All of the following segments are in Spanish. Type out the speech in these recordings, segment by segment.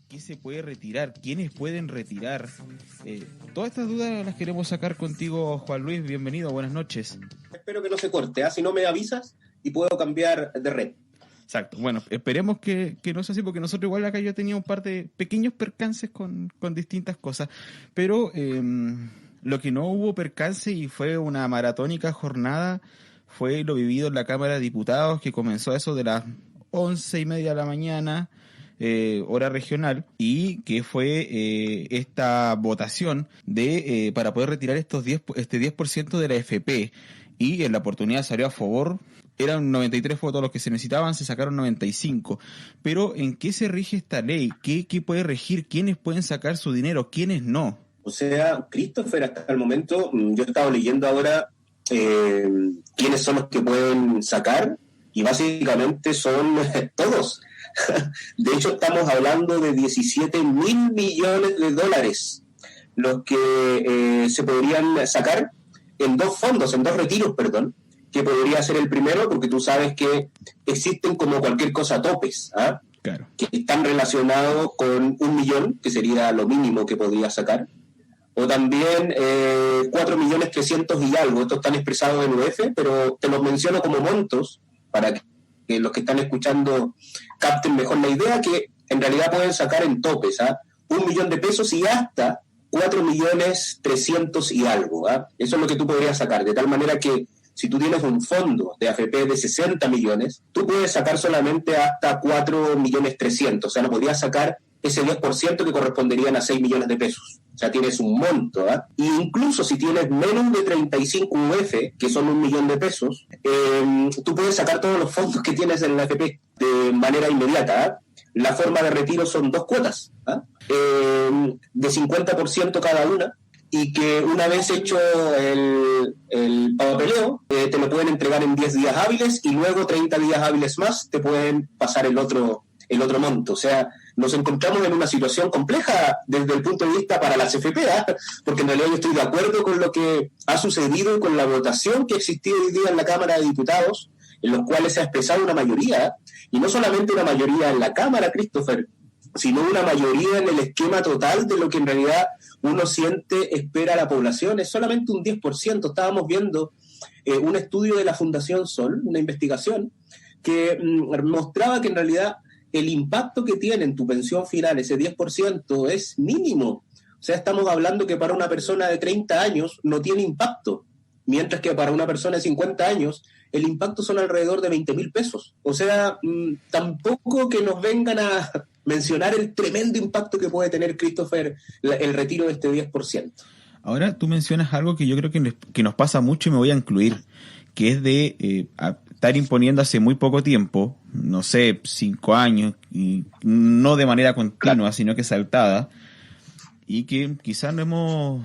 ¿qué se puede retirar? ¿Quiénes pueden retirar? Todas estas dudas las queremos sacar contigo, Juan Luis. Bienvenido, buenas noches. Espero que no se corte, si no me avisas y puedo cambiar de red. Exacto, bueno, esperemos que no sea así, porque nosotros igual acá yo tenía un par de pequeños percances con distintas cosas, pero lo que no hubo percance y fue una maratónica jornada fue lo vivido en la Cámara de Diputados, que comenzó a eso de las 11:30 de la mañana, hora regional, y que fue esta votación de para poder retirar este 10% de la AFP, y en la oportunidad salió a favor. Eran 93 votos los que se necesitaban, se sacaron 95. Pero ¿en qué se rige esta ley? ¿Qué puede regir? ¿Quiénes pueden sacar su dinero? ¿Quiénes no? O sea, Christopher, hasta el momento, yo he estado leyendo ahora quiénes son los que pueden sacar, y básicamente son todos. De hecho, estamos hablando de 17.000 millones de dólares los que se podrían sacar en dos retiros, perdón, que podría ser el primero, porque tú sabes que existen, como cualquier cosa, topes, ¿ah? Claro. Que están relacionados con 1 millón, que sería lo mínimo que podría sacar, o también 4.300.000 y algo. Estos están expresados en UF, pero te los menciono como montos para que los que están escuchando capten mejor la idea, que en realidad pueden sacar en topes, ¿ah? 1 millón de pesos y hasta 4.300.000 y algo, ¿ah? Eso es lo que tú podrías sacar, de tal manera que si tú tienes un fondo de AFP de 60 millones, tú puedes sacar solamente hasta 4.300.000, o sea, no podrías sacar ese 10% que corresponderían a 6 millones de pesos. O sea, tienes un monto, ¿eh? E incluso si tienes menos de 35 UF, que son 1 millón de pesos, tú puedes sacar todos los fondos que tienes en la AFP de manera inmediata, ¿eh? La forma de retiro son 2 cuotas, ¿eh? De 50% cada una, y que una vez hecho el papeleo, te lo pueden entregar en 10 días hábiles, y luego 30 días hábiles más te pueden pasar el otro monto. O sea, nos encontramos en una situación compleja desde el punto de vista para las FP, porque en realidad yo estoy de acuerdo con lo que ha sucedido, con la votación que ha existido hoy día en la Cámara de Diputados, en los cuales se ha expresado una mayoría, y no solamente una mayoría en la Cámara, Christopher, sino una mayoría en el esquema total de lo que en realidad uno siente, espera la población. Es solamente un 10%. Estábamos viendo un estudio de la Fundación Sol, una investigación, que mostraba que en realidad el impacto que tiene en tu pensión final, ese 10%, es mínimo. O sea, estamos hablando que para una persona de 30 años no tiene impacto, mientras que para una persona de 50 años el impacto son alrededor de 20.000 pesos. O sea, tampoco que nos vengan a mencionar el tremendo impacto que puede tener, Christopher, el retiro de este 10%. Ahora tú mencionas algo que yo creo que nos pasa mucho, y me voy a incluir, que es de estar imponiendo hace muy poco tiempo, no sé, 5 años, y no de manera continua, claro, sino que saltada, y que quizás no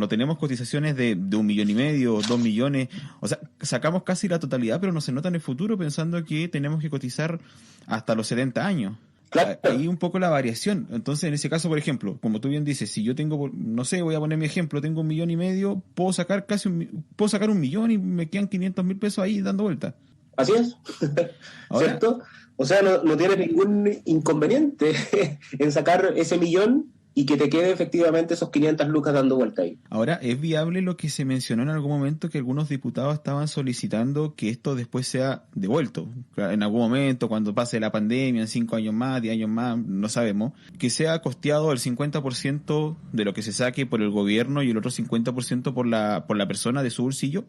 tenemos cotizaciones de 1,5 millones, 2 millones, o sea, sacamos casi la totalidad, pero no se nota en el futuro, pensando que tenemos que cotizar hasta los 70 años. Claro. Ahí un poco la variación. Entonces, en ese caso, por ejemplo, como tú bien dices, si yo tengo, no sé, voy a poner mi ejemplo, tengo 1,5 millones, puedo sacar puedo sacar 1 millón y me quedan 500.000 pesos ahí dando vuelta. Así es. Ahora, ¿cierto? O sea, no tienes ningún inconveniente en sacar ese millón y que te quede efectivamente esos 500 lucas dando vuelta ahí. Ahora, ¿es viable lo que se mencionó en algún momento, que algunos diputados estaban solicitando que esto después sea devuelto? En algún momento, cuando pase la pandemia, en 5 años más, 10 años más, no sabemos, que sea costeado el 50% de lo que se saque por el gobierno y el otro 50% por la persona de su bolsillo.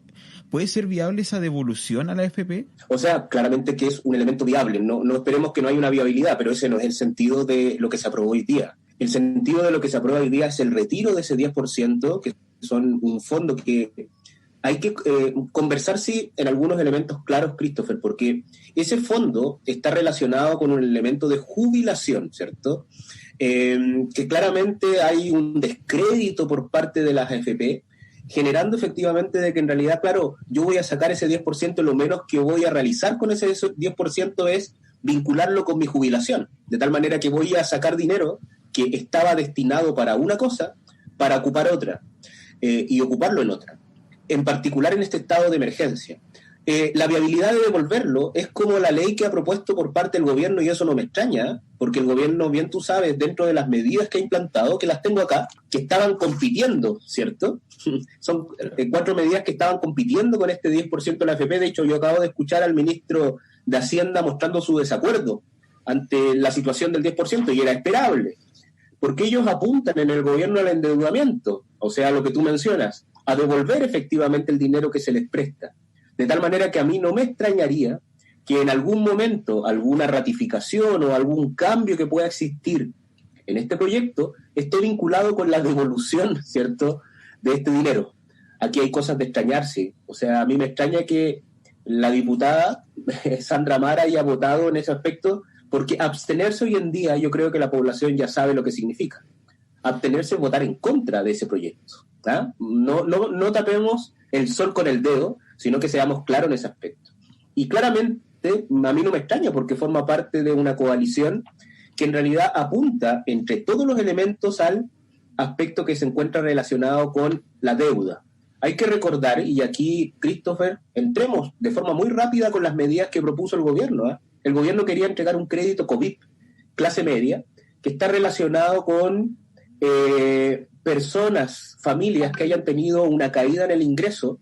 ¿Puede ser viable esa devolución a la AFP? O sea, claramente que es un elemento viable. No esperemos que no haya una viabilidad, pero ese no es el sentido de lo que se aprobó hoy día. El sentido de lo que se aprueba hoy día es el retiro de ese 10%, que son un fondo que hay que conversar, sí, en algunos elementos claros, Christopher, porque ese fondo está relacionado con un elemento de jubilación, ¿cierto? Que claramente hay un descrédito por parte de las AFP, generando efectivamente de que en realidad, claro, yo voy a sacar ese 10%, lo menos que voy a realizar con ese 10% es vincularlo con mi jubilación, de tal manera que voy a sacar dinero que estaba destinado para una cosa, para ocupar otra, y ocuparlo en otra. En particular en este estado de emergencia. la viabilidad de devolverlo es como la ley que ha propuesto por parte del gobierno, y eso no me extraña, porque el gobierno, bien tú sabes, dentro de las medidas que ha implantado, que las tengo acá, que estaban compitiendo, ¿cierto? Son 4 medidas que estaban compitiendo con este 10% de la AFP. De hecho, yo acabo de escuchar al ministro de Hacienda mostrando su desacuerdo ante la situación del 10%, y era esperable, porque ellos apuntan en el gobierno al endeudamiento, o sea, lo que tú mencionas, a devolver efectivamente el dinero que se les presta. De tal manera que a mí no me extrañaría que en algún momento alguna ratificación o algún cambio que pueda existir en este proyecto esté vinculado con la devolución, ¿cierto?, de este dinero. Aquí hay cosas de extrañarse. O sea, a mí me extraña que la diputada Sandra Mara haya votado en ese aspecto, porque abstenerse hoy en día, yo creo que la población ya sabe lo que significa. Abstenerse es votar en contra de ese proyecto. ¿Ah? No tapemos el sol con el dedo, sino que seamos claros en ese aspecto. Y claramente a mí no me extraña, porque forma parte de una coalición que en realidad apunta entre todos los elementos al aspecto que se encuentra relacionado con la deuda. Hay que recordar, y aquí, Christopher, entremos de forma muy rápida con las medidas que propuso el gobierno. ¿Eh? El gobierno quería entregar un crédito COVID, clase media, que está relacionado con personas, familias que hayan tenido una caída en el ingreso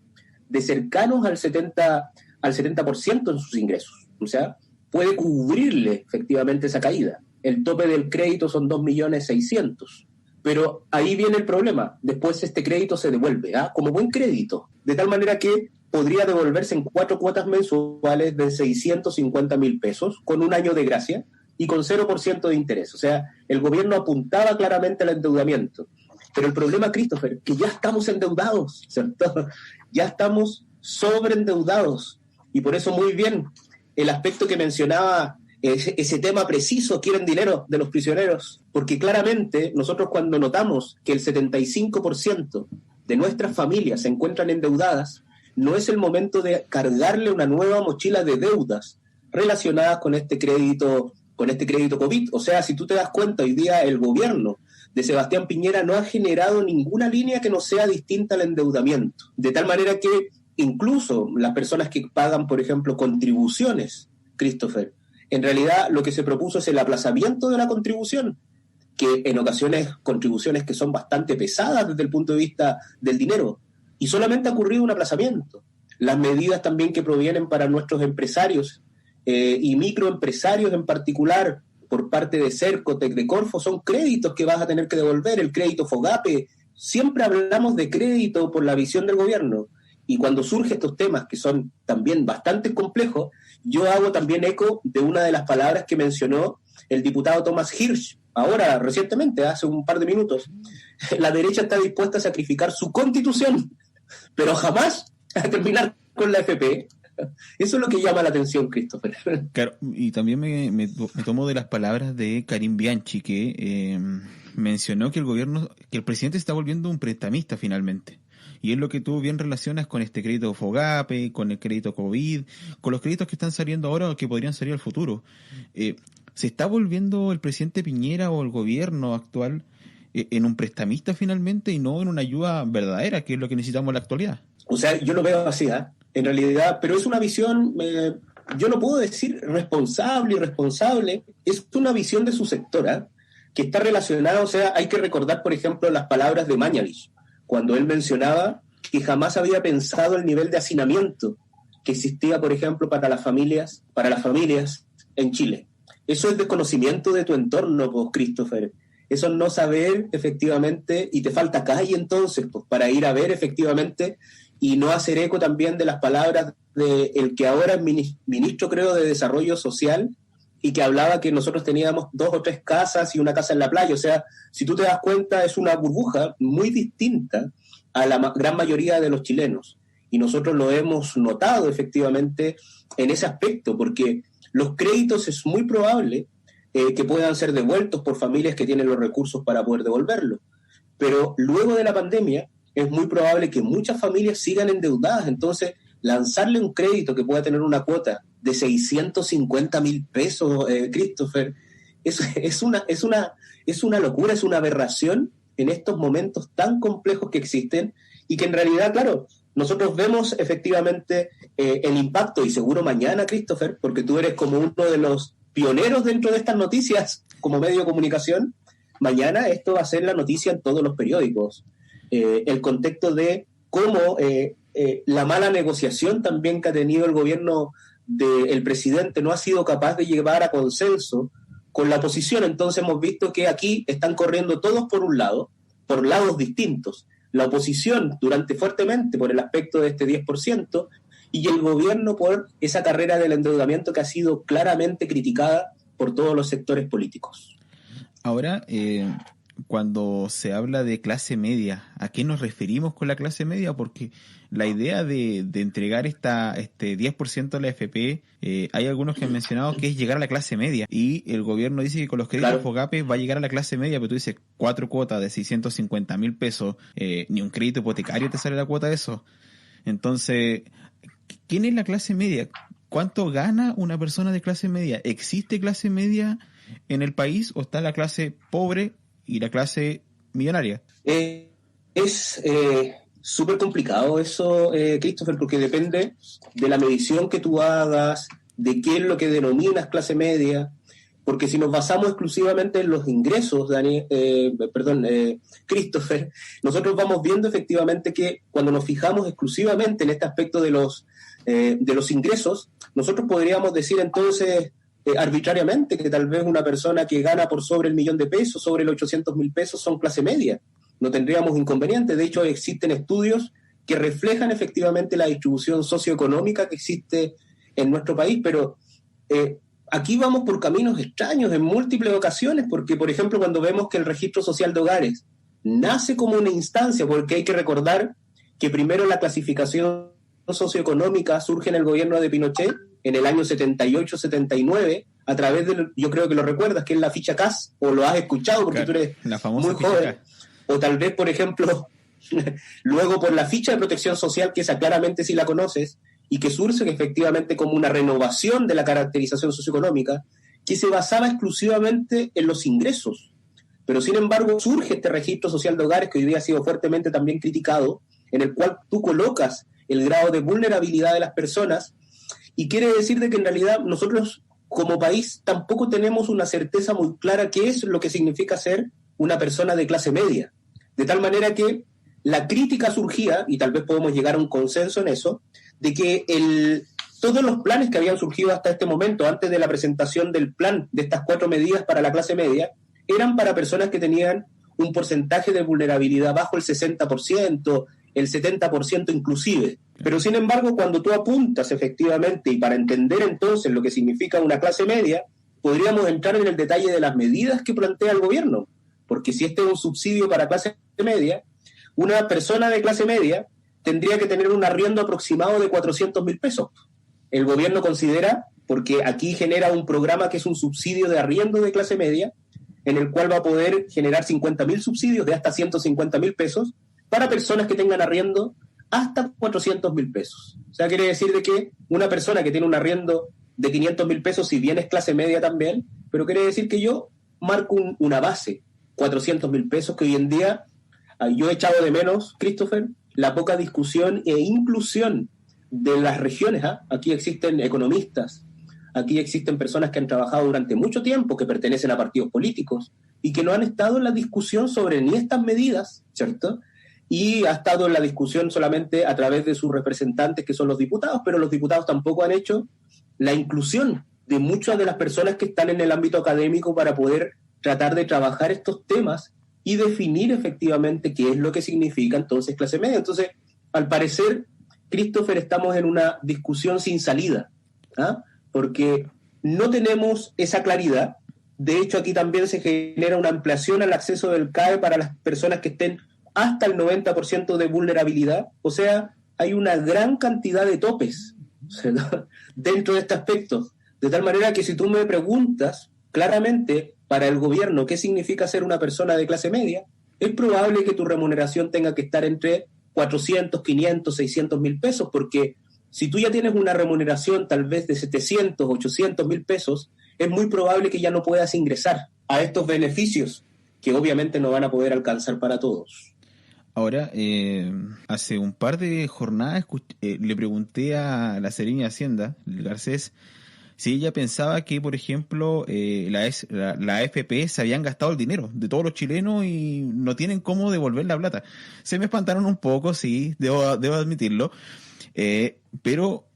de cercanos al 70% en sus ingresos. O sea, puede cubrirle efectivamente esa caída. El tope del crédito son 2.600.000. Pero ahí viene el problema. Después este crédito se devuelve, como buen crédito. De tal manera que podría devolverse en 4 cuotas mensuales de 650.000 pesos, con un año de gracia y con 0% de interés. O sea, el gobierno apuntaba claramente al endeudamiento. Pero el problema, Christopher, que ya estamos endeudados, ¿cierto? Ya estamos sobreendeudados. Y por eso muy bien el aspecto que mencionaba, ese tema preciso, quieren dinero de los prisioneros, porque claramente nosotros cuando notamos que el 75% de nuestras familias se encuentran endeudadas, no es el momento de cargarle una nueva mochila de deudas relacionadas con este crédito COVID. O sea, si tú te das cuenta, hoy día el gobierno de Sebastián Piñera no ha generado ninguna línea que no sea distinta al endeudamiento, de tal manera que incluso las personas que pagan, por ejemplo, contribuciones, Christopher, en realidad lo que se propuso es el aplazamiento de la contribución, que en ocasiones contribuciones que son bastante pesadas desde el punto de vista del dinero, y solamente ha ocurrido un aplazamiento. Las medidas también que provienen para nuestros empresarios y microempresarios en particular, por parte de Cercotec, de Corfo, son créditos que vas a tener que devolver, el crédito FOGAPE. Siempre hablamos de crédito por la visión del gobierno, y cuando surgen estos temas que son también bastante complejos, yo hago también eco de una de las palabras que mencionó el diputado Thomas Hirsch, ahora recientemente, hace un par de minutos. La derecha está dispuesta a sacrificar su constitución, pero jamás a terminar con la AFP. Eso es lo que llama la atención, Christopher. Claro, y también me tomo de las palabras de Karim Bianchi, que mencionó que el presidente se está volviendo un prestamista finalmente. Y es lo que tú bien relacionas con este crédito FOGAPE, con el crédito COVID, con los créditos que están saliendo ahora o que podrían salir al futuro. ¿Se está volviendo el presidente Piñera o el gobierno actual en un prestamista finalmente y no en una ayuda verdadera, que es lo que necesitamos en la actualidad? O sea, yo lo veo así, en realidad, pero es una visión, yo no puedo decir responsable, irresponsable, es una visión de su sector, que está relacionada. O sea, hay que recordar, por ejemplo, las palabras de Mañalich, cuando él mencionaba que jamás había pensado el nivel de hacinamiento que existía, por ejemplo, para las familias en Chile. Eso es desconocimiento de tu entorno, pues, Christopher. Eso es no saber efectivamente, y te falta calle entonces, pues, para ir a ver efectivamente y no hacer eco también de las palabras de el que ahora es ministro, creo, de Desarrollo Social, y que hablaba que nosotros teníamos 2 o 3 casas y una casa en la playa. O sea, si tú te das cuenta, es una burbuja muy distinta a la gran mayoría de los chilenos. Y nosotros lo hemos notado efectivamente en ese aspecto, porque los créditos es muy probable que puedan ser devueltos por familias que tienen los recursos para poder devolverlo. Pero luego de la pandemia es muy probable que muchas familias sigan endeudadas. Entonces, lanzarle un crédito que pueda tener una cuota de 650.000 pesos, Christopher, es una locura, es una aberración en estos momentos tan complejos que existen, y que en realidad, claro, nosotros vemos efectivamente el impacto, y seguro mañana, Christopher, porque tú eres como uno de los pioneros dentro de estas noticias como medio de comunicación, mañana esto va a ser la noticia en todos los periódicos. El contexto de cómo la mala negociación también que ha tenido el gobierno del presidente no ha sido capaz de llevar a consenso con la oposición. Entonces hemos visto que aquí están corriendo todos por un lado, por lados distintos. La oposición fuertemente por el aspecto de este 10%, y el gobierno por esa carrera del endeudamiento que ha sido claramente criticada por todos los sectores políticos. Ahora, cuando se habla de clase media, ¿a qué nos referimos con la clase media? Porque la idea de entregar este 10% a la AFP, hay algunos que han mencionado que es llegar a la clase media, y el gobierno dice que con los créditos FOGAPE va a llegar a la clase media, pero tú dices 4 cuotas de 650,000 pesos, ni un crédito hipotecario te sale la cuota de eso. Entonces, ¿quién es la clase media? ¿Cuánto gana una persona de clase media? ¿Existe clase media en el país o está la clase pobre y la clase millonaria? Es súper complicado eso, Christopher, porque depende de la medición que tú hagas, de qué es lo que denominas clase media, porque si nos basamos exclusivamente en los ingresos, Christopher, nosotros vamos viendo efectivamente que cuando nos fijamos exclusivamente en este aspecto de los ingresos, nosotros podríamos decir entonces arbitrariamente que tal vez una persona que gana por sobre el $1.000.000, sobre los 800,000 pesos, son clase media. No tendríamos inconveniente. De hecho, existen estudios que reflejan efectivamente la distribución socioeconómica que existe en nuestro país, pero aquí vamos por caminos extraños en múltiples ocasiones, porque, por ejemplo, cuando vemos que el registro social de hogares nace como una instancia, porque hay que recordar que primero la clasificación socioeconómica surge en el gobierno de Pinochet en el año 78-79, a través de, yo creo que lo recuerdas, que es la ficha CAS, o lo has escuchado porque claro, tú eres la famosa muy joven, o tal vez, por ejemplo, luego por la ficha de protección social, que esa claramente sí la conoces, y que surge efectivamente como una renovación de la caracterización socioeconómica, que se basaba exclusivamente en los ingresos. Pero sin embargo surge este registro social de hogares, que hoy día ha sido fuertemente también criticado, en el cual tú colocas el grado de vulnerabilidad de las personas, y quiere decir de que en realidad nosotros como país tampoco tenemos una certeza muy clara qué es lo que significa ser una persona de clase media. De tal manera que la crítica surgía, y tal vez podemos llegar a un consenso en eso, de que todos los planes que habían surgido hasta este momento, antes de la presentación del plan de estas 4 medidas para la clase media, eran para personas que tenían un porcentaje de vulnerabilidad bajo el 60%, el 70% inclusive. Pero sin embargo, cuando tú apuntas efectivamente, y para entender entonces lo que significa una clase media, podríamos entrar en el detalle de las medidas que plantea el gobierno. Porque si este es un subsidio para clase media, una persona de clase media tendría que tener un arriendo aproximado de 400,000 pesos. El gobierno considera, porque aquí genera un programa que es un subsidio de arriendo de clase media, en el cual va a poder generar 50,000 subsidios de hasta 150,000 pesos para personas que tengan arriendo hasta 400,000 pesos. O sea, quiere decir de que una persona que tiene un arriendo de 500,000 pesos, si bien es clase media también, pero quiere decir que yo marco una base, 400,000 pesos, que hoy en día yo he echado de menos, Christopher, la poca discusión e inclusión de las regiones. Aquí existen economistas, aquí existen personas que han trabajado durante mucho tiempo, que pertenecen a partidos políticos, y que no han estado en la discusión sobre ni estas medidas, ¿cierto?, y ha estado en la discusión solamente a través de sus representantes, que son los diputados, pero los diputados tampoco han hecho la inclusión de muchas de las personas que están en el ámbito académico para poder tratar de trabajar estos temas y definir efectivamente qué es lo que significa entonces clase media. Entonces, al parecer, Christopher, estamos en una discusión sin salida, porque no tenemos esa claridad. De hecho, aquí también se genera una ampliación al acceso del CAE para las personas que estén hasta el 90% de vulnerabilidad. O sea, hay una gran cantidad de topes, ¿verdad?, dentro de este aspecto. De tal manera que si tú me preguntas claramente para el gobierno qué significa ser una persona de clase media, es probable que tu remuneración tenga que estar entre 400, 500, 600,000 pesos, porque si tú ya tienes una remuneración tal vez de 700, 800,000 pesos, es muy probable que ya no puedas ingresar a estos beneficios, que obviamente no van a poder alcanzar para todos. Ahora, hace un par de jornadas le pregunté a la Serena de Hacienda, el Garcés, si ella pensaba que, por ejemplo, la AFP se habían gastado el dinero de todos los chilenos y no tienen cómo devolver la plata. Se me espantaron un poco, sí, debo admitirlo, pero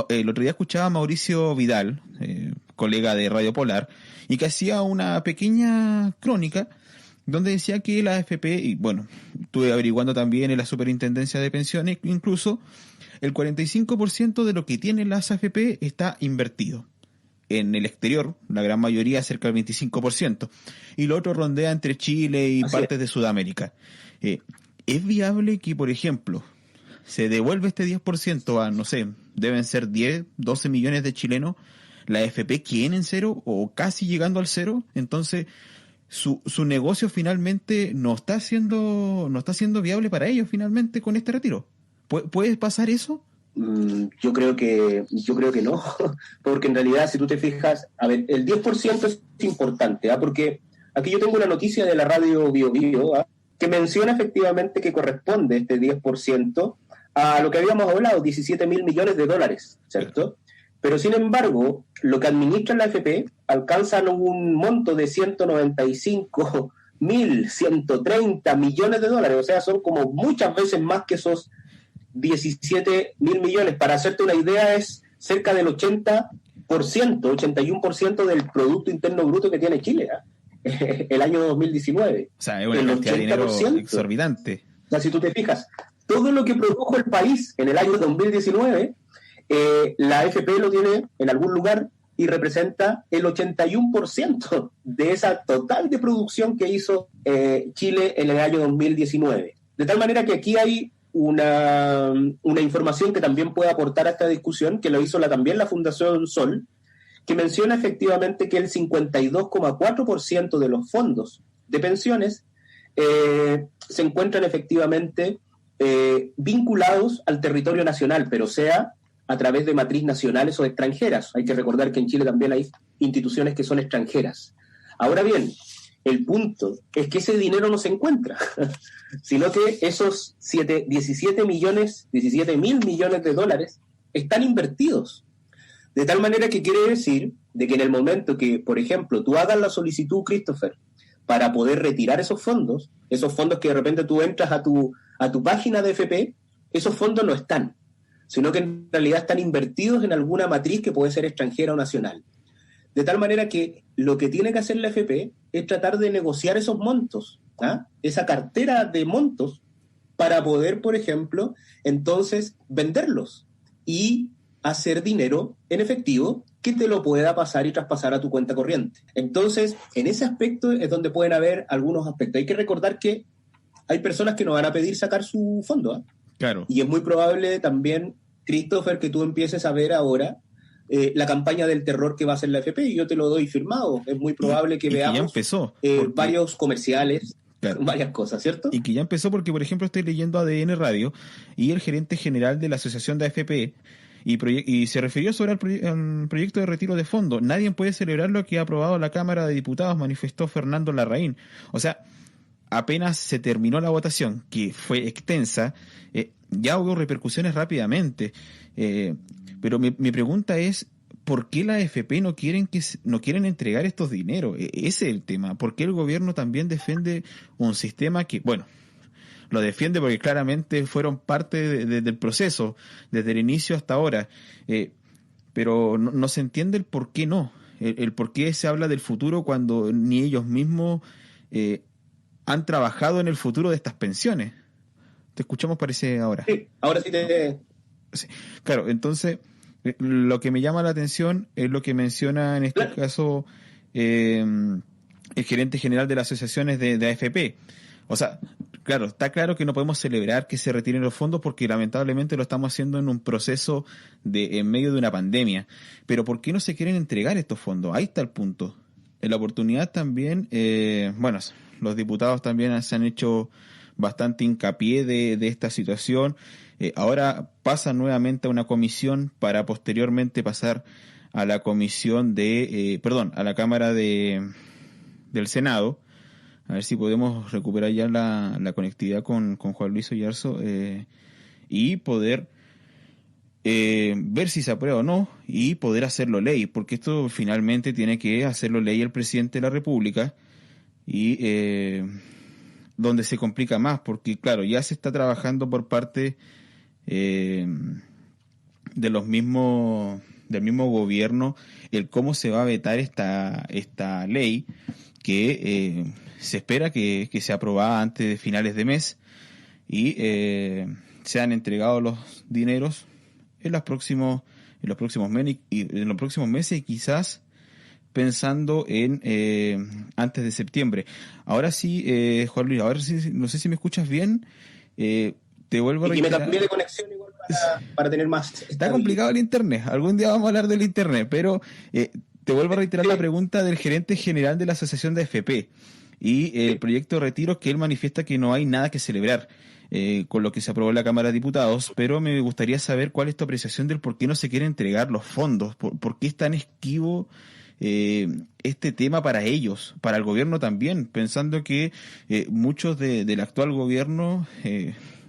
el otro día escuchaba a Mauricio Vidal, colega de Radio Polar, y que hacía una pequeña crónica donde decía que la AFP, y bueno, estuve averiguando también en la Superintendencia de Pensiones, incluso el 45% de lo que tienen las AFP está invertido. En el exterior, la gran mayoría, cerca del 25%, y lo otro rondea entre Chile y Así partes es. de Sudamérica. ¿Es viable que, por ejemplo, se devuelve este 10% a, no sé, deben ser 10, 12 millones de chilenos, la AFP queden en cero o casi llegando al cero? Entonces, su negocio finalmente no está siendo viable para ellos finalmente con este retiro. ¿Puede pasar eso? Yo creo que no, porque en realidad si tú te fijas, a ver, el 10% es importante, ¿ah? Porque aquí yo tengo una noticia de la radio Bio Bio, ¿ah? Que menciona efectivamente que corresponde este 10% a lo que habíamos hablado, 17.000 millones de dólares, ¿cierto? Pero sin embargo, lo que administra la AFP alcanzan un monto de 195.130 millones de dólares, o sea, son como muchas veces más que esos 17.000 millones. Para hacerte una idea, es cerca del 81% del Producto Interno Bruto que tiene Chile, ¿eh? El año 2019. O sea, es una El cantidad de dinero 80%. exorbitante. O sea, si tú te fijas, todo lo que produjo el país en el año 2019, la AFP lo tiene en algún lugar y representa el 81% de esa total de producción que hizo Chile en el año 2019. De tal manera que aquí hay una información que también puede aportar a esta discusión, que lo hizo también la Fundación Sol, que menciona efectivamente que el 52,4% de los fondos de pensiones se encuentran efectivamente vinculados al territorio nacional, pero sea a través de matriz nacionales o extranjeras. Hay que recordar que en Chile también hay instituciones que son extranjeras. Ahora bien, el punto es que ese dinero no se encuentra, sino que esos 17.000 millones de dólares están invertidos. De tal manera que quiere decir de que en el momento que, por ejemplo, tú hagas la solicitud, Christopher, para poder retirar esos fondos que de repente tú entras a tu página de FP, esos fondos no están, sino que en realidad están invertidos en alguna matriz que puede ser extranjera o nacional. De tal manera que lo que tiene que hacer la FP es tratar de negociar esos montos, ¿ah? Esa cartera de montos, para poder, por ejemplo, entonces venderlos y hacer dinero en efectivo que te lo pueda pasar y traspasar a tu cuenta corriente. Entonces, en ese aspecto es donde pueden haber algunos aspectos. Hay que recordar que hay personas que no van a pedir sacar su fondo, ¿eh? Claro. Y es muy probable también, Christopher, que tú empieces a ver ahora la campaña del terror que va a hacer la FP, y yo te lo doy firmado. Es muy probable que veamos que ya empezó, varios comerciales, claro, varias cosas, ¿cierto? Y que ya empezó porque, por ejemplo, estoy leyendo ADN Radio y el gerente general de la Asociación de AFP y se refirió sobre el proyecto de retiro de fondos. Nadie puede celebrar lo que ha aprobado la Cámara de Diputados, manifestó Fernando Larraín. O sea, apenas se terminó la votación, que fue extensa, ya hubo repercusiones rápidamente. Pero mi pregunta es, ¿por qué la AFP no quieren entregar estos dineros? Ese es el tema. ¿Por qué el gobierno también defiende un sistema que, bueno, lo defiende porque claramente fueron parte del proceso, desde el inicio hasta ahora? Pero no se entiende el por qué no. El por qué se habla del futuro cuando ni ellos mismos han trabajado en el futuro de estas pensiones. Te escuchamos, parece, ahora. Sí, ahora sí te... Sí. Claro, entonces, lo que me llama la atención es lo que menciona en este caso el gerente general de las asociaciones de AFP. O sea, claro, está claro que no podemos celebrar que se retiren los fondos porque lamentablemente lo estamos haciendo en un proceso en medio de una pandemia. Pero ¿por qué no se quieren entregar estos fondos? Ahí está el punto. En la oportunidad también, bueno, los diputados también se han hecho bastante hincapié de esta situación. Ahora pasa nuevamente a una comisión para posteriormente pasar a la comisión a la Cámara del Senado, a ver si podemos recuperar ya la conectividad con Juan Luis Oyarzo y poder ver si se aprueba o no y poder hacerlo ley, porque esto finalmente tiene que hacerlo ley el presidente de la República y donde se complica más, porque claro, ya se está trabajando por parte de los mismos del mismo gobierno el cómo se va a vetar esta ley que se espera que sea aprobada antes de finales de mes y sean entregados los dineros en los próximos meses y quizás pensando en antes de septiembre. Ahora sí, Juan Luis, ahora sí, no sé si me escuchas bien. Te vuelvo a reiterar. Y me cambié de conexión igual para tener más. Está complicado el internet. Algún día vamos a hablar del internet, pero te vuelvo a reiterar la pregunta del gerente general de la Asociación de AFP y el proyecto de retiros, que él manifiesta que no hay nada que celebrar con lo que se aprobó en la Cámara de Diputados, pero me gustaría saber cuál es tu apreciación del por qué no se quieren entregar los fondos, por qué es tan esquivo este tema para ellos, para el gobierno también, pensando que muchos del actual gobierno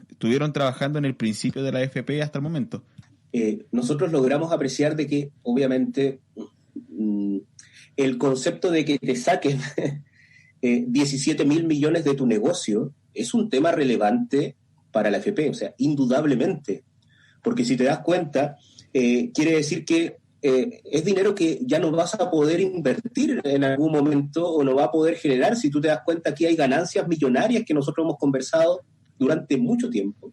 estuvieron trabajando en el principio de la AFP hasta el momento. Nosotros logramos apreciar de que, obviamente, el concepto de que te saquen 17.000 millones de tu negocio es un tema relevante para la AFP, o sea, indudablemente, porque si te das cuenta, quiere decir que es dinero que ya no vas a poder invertir en algún momento o no va a poder generar. Si tú te das cuenta, aquí hay ganancias millonarias que nosotros hemos conversado durante mucho tiempo,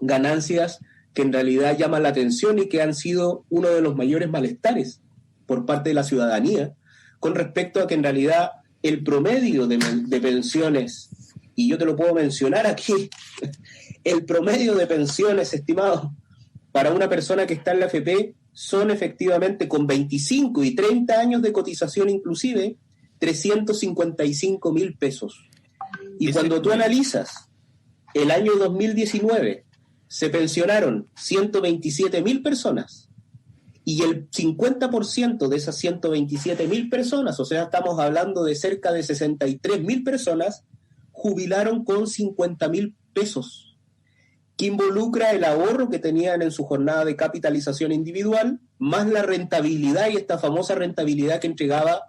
ganancias que en realidad llaman la atención y que han sido uno de los mayores malestares por parte de la ciudadanía con respecto a que en realidad el promedio de pensiones, y yo te lo puedo mencionar aquí, el promedio de pensiones, estimado, para una persona que está en la AFP son efectivamente con 25 y 30 años de cotización inclusive, 355.000 pesos. Y cuando tú analizas el año 2019, se pensionaron 127.000 personas y el 50% de esas 127.000 personas, o sea, estamos hablando de cerca de 63.000 personas, jubilaron con 50.000 pesos, que involucra el ahorro que tenían en su jornada de capitalización individual, más la rentabilidad y esta famosa rentabilidad que entregaba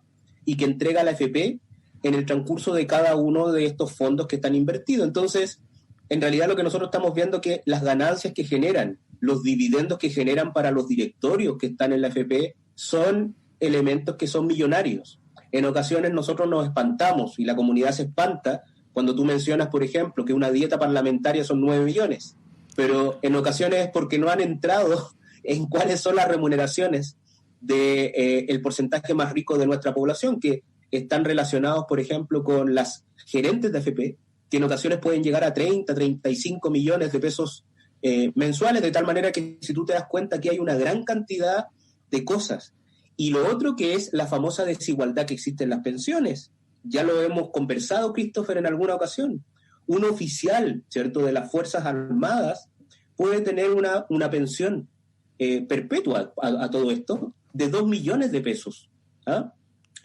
y que entrega la AFP en el transcurso de cada uno de estos fondos que están invertidos. Entonces, en realidad lo que nosotros estamos viendo es que las ganancias que generan, los dividendos que generan para los directorios que están en la AFP son elementos que son millonarios. En ocasiones nosotros nos espantamos y la comunidad se espanta cuando tú mencionas, por ejemplo, que una dieta parlamentaria son 9 millones, pero en ocasiones es porque no han entrado en cuáles son las remuneraciones del porcentaje más rico de nuestra población, que están relacionados, por ejemplo, con las gerentes de AFP, que en ocasiones pueden llegar a 30, 35 millones de pesos mensuales, de tal manera que si tú te das cuenta que hay una gran cantidad de cosas. Y lo otro que es la famosa desigualdad que existe en las pensiones. Ya lo hemos conversado, Christopher, en alguna ocasión. Un oficial, ¿cierto?, de las Fuerzas Armadas puede tener una pensión perpetua a todo esto de 2 millones de pesos. ¿Ah?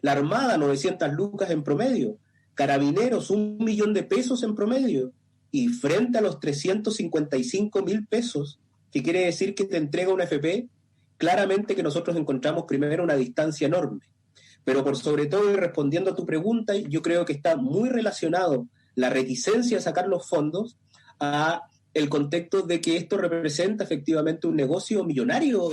La Armada, 900 lucas en promedio. Carabineros, 1 millón de pesos en promedio. Y frente a los 355.000 pesos, que quiere decir que te entrega una AFP, claramente que nosotros encontramos primero una distancia enorme. Pero por sobre todo, y respondiendo a tu pregunta, yo creo que está muy relacionado la reticencia a sacar los fondos a el contexto de que esto representa efectivamente un negocio millonario,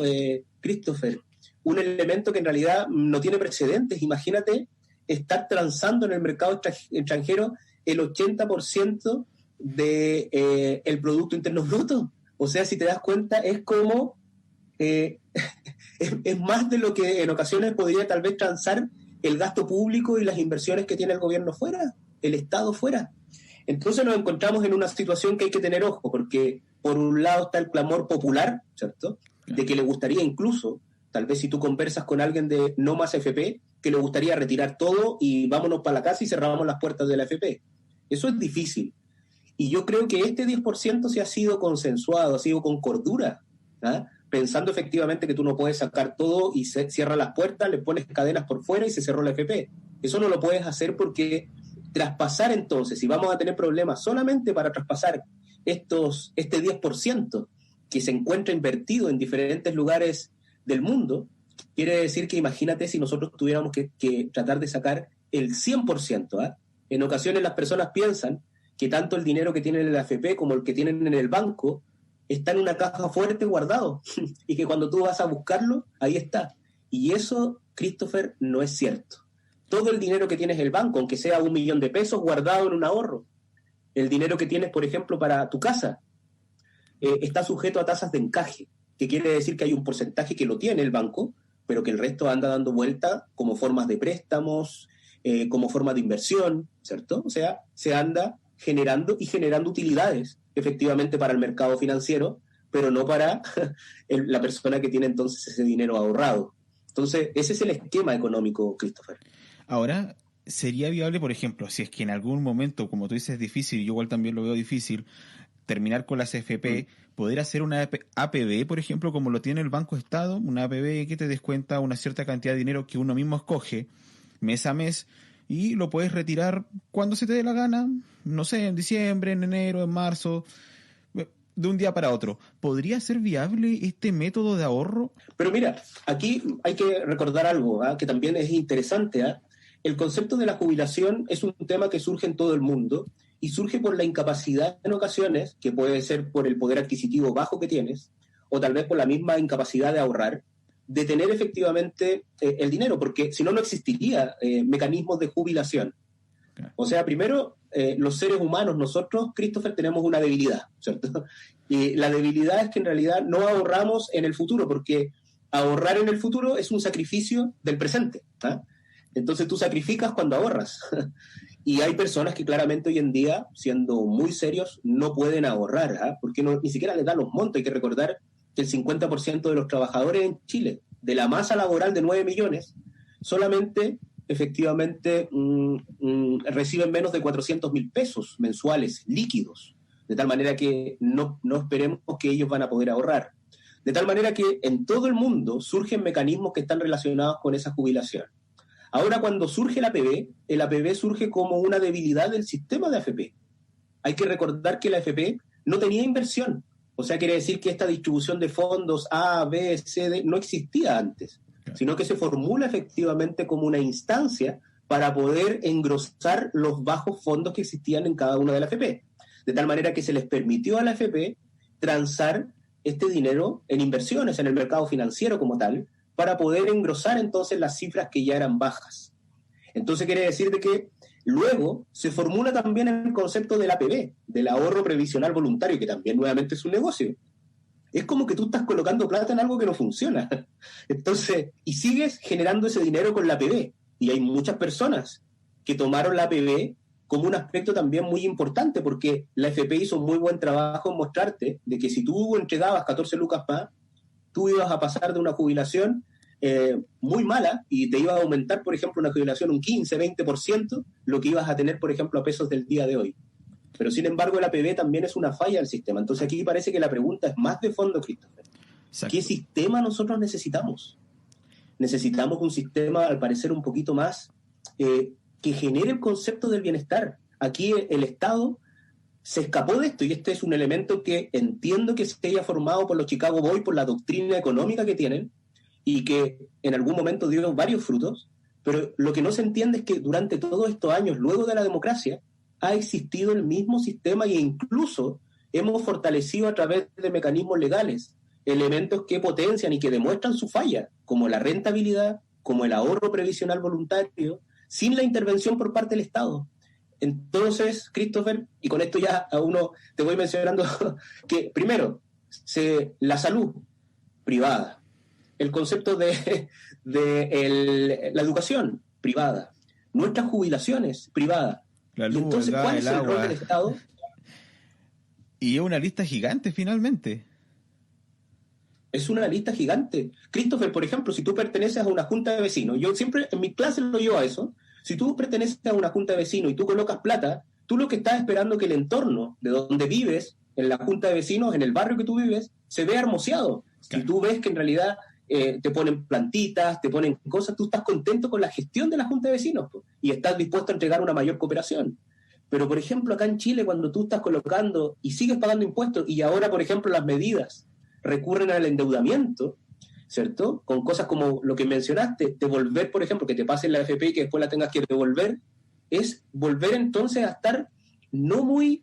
Christopher. Un elemento que en realidad no tiene precedentes. Imagínate estar transando en el mercado extranjero el 80% del Producto Interno Bruto. O sea, si te das cuenta, es como... es más de lo que en ocasiones podría tal vez transar el gasto público y las inversiones que tiene el gobierno fuera, el Estado fuera. Entonces nos encontramos en una situación que hay que tener ojo, porque por un lado está el clamor popular, ¿cierto?, de que le gustaría incluso, tal vez si tú conversas con alguien de no más AFP, que le gustaría retirar todo y vámonos para la casa y cerramos las puertas de la AFP. Eso es difícil. Y yo creo que este 10% sí ha sido consensuado, ha sido con cordura, ¿ah?, pensando efectivamente que tú no puedes sacar todo y cierras las puertas, le pones cadenas por fuera y se cerró la AFP. Eso no lo puedes hacer porque traspasar entonces, si vamos a tener problemas solamente para traspasar este 10% que se encuentra invertido en diferentes lugares del mundo, quiere decir que imagínate si nosotros tuviéramos que tratar de sacar el 100%. ¿Ah? En ocasiones las personas piensan que tanto el dinero que tienen en la AFP como el que tienen en el banco está en una caja fuerte guardado y que cuando tú vas a buscarlo, ahí está. Y eso, Christopher, no es cierto. Todo el dinero que tienes en el banco, aunque sea 1 millón de pesos guardado en un ahorro, el dinero que tienes, por ejemplo, para tu casa, está sujeto a tasas de encaje, que quiere decir que hay un porcentaje que lo tiene el banco, pero que el resto anda dando vuelta como formas de préstamos, como forma de inversión, ¿cierto? O sea, se anda generando utilidades, efectivamente, para el mercado financiero, pero no para la persona que tiene entonces ese dinero ahorrado. Entonces, ese es el esquema económico, Christopher. Ahora, ¿sería viable, por ejemplo, si es que en algún momento, como tú dices, es difícil, yo igual también lo veo difícil, terminar con las AFP, poder hacer una APB, por ejemplo, como lo tiene el Banco Estado, una APB que te descuenta una cierta cantidad de dinero que uno mismo escoge mes a mes y lo puedes retirar cuando se te dé la gana, no sé, en diciembre, en enero, en marzo, de un día para otro? ¿Podría ser viable este método de ahorro? Pero mira, aquí hay que recordar algo, que también es interesante. El concepto de la jubilación es un tema que surge en todo el mundo y surge por la incapacidad en ocasiones, que puede ser por el poder adquisitivo bajo que tienes, o tal vez por la misma incapacidad de ahorrar, de tener efectivamente el dinero, porque si no, no existiría mecanismos de jubilación. O sea, primero, los seres humanos, nosotros, Christopher, tenemos una debilidad, ¿cierto? Y la debilidad es que en realidad no ahorramos en el futuro, porque ahorrar en el futuro es un sacrificio del presente. Entonces tú sacrificas cuando ahorras. Y hay personas que claramente hoy en día, siendo muy serios, no pueden ahorrar, porque ni siquiera les dan los montos. Hay que recordar que el 50% de los trabajadores en Chile, de la masa laboral de 9 millones, solamente efectivamente reciben menos de 400.000 pesos mensuales líquidos, de tal manera que no esperemos que ellos van a poder ahorrar. De tal manera que en todo el mundo surgen mecanismos que están relacionados con esa jubilación. Ahora, cuando surge el APB surge como una debilidad del sistema de AFP. Hay que recordar que la AFP no tenía inversión, o sea, quiere decir que esta distribución de fondos A, B, C, D no existía antes, sino que se formula efectivamente como una instancia para poder engrosar los bajos fondos que existían en cada una de la AFP, de tal manera que se les permitió a la AFP transar este dinero en inversiones en el mercado financiero como tal, para poder engrosar entonces las cifras que ya eran bajas. Entonces quiere decir de que luego se formula también el concepto del APB, del ahorro previsional voluntario, que también nuevamente es un negocio. Es como que tú estás colocando plata en algo que no funciona. Entonces, y sigues generando ese dinero con la APB. Y hay muchas personas que tomaron la APB como un aspecto también muy importante, porque la AFP hizo un muy buen trabajo en mostrarte de que si tú entregabas 14 lucas más, tú ibas a pasar de una jubilación muy mala y te iba a aumentar, por ejemplo, una jubilación un 15, 20%, lo que ibas a tener, por ejemplo, a pesos del día de hoy. Pero, sin embargo, el APB también es una falla del sistema. Entonces, aquí parece que la pregunta es más de fondo, Christopher. Exacto. ¿Qué sistema nosotros necesitamos? Necesitamos un sistema, al parecer, un poquito más que genere el concepto del bienestar. Aquí el Estado se escapó de esto, y este es un elemento que entiendo que se haya formado por los Chicago Boys, por la doctrina económica que tienen, y que en algún momento dio varios frutos, pero lo que no se entiende es que durante todos estos años, luego de la democracia, ha existido el mismo sistema e incluso hemos fortalecido a través de mecanismos legales elementos que potencian y que demuestran su falla, como la rentabilidad, como el ahorro previsional voluntario, sin la intervención por parte del Estado. Entonces, Christopher, y con esto ya a uno te voy mencionando que, primero, la salud privada, el concepto de la educación privada, nuestras jubilaciones privadas. La luz, y entonces, ¿cuál es el rol del Estado? Y es una lista gigante, finalmente. Es una lista gigante. Christopher, por ejemplo, si tú perteneces a una junta de vecinos, yo siempre en mi clase lo llevo a eso. Si tú perteneces a una junta de vecinos y tú colocas plata, tú lo que estás esperando es que el entorno de donde vives, en la junta de vecinos, en el barrio que tú vives, se vea hermoseado. Claro. Si tú ves que en realidad te ponen plantitas, te ponen cosas, tú estás contento con la gestión de la Junta de Vecinos pues, y estás dispuesto a entregar una mayor cooperación. Pero, por ejemplo, acá en Chile, cuando tú estás colocando y sigues pagando impuestos, y ahora, por ejemplo, las medidas recurren al endeudamiento, ¿cierto? Con cosas como lo que mencionaste, devolver, por ejemplo, que te pasen la AFP y que después la tengas que devolver, es volver entonces a estar no muy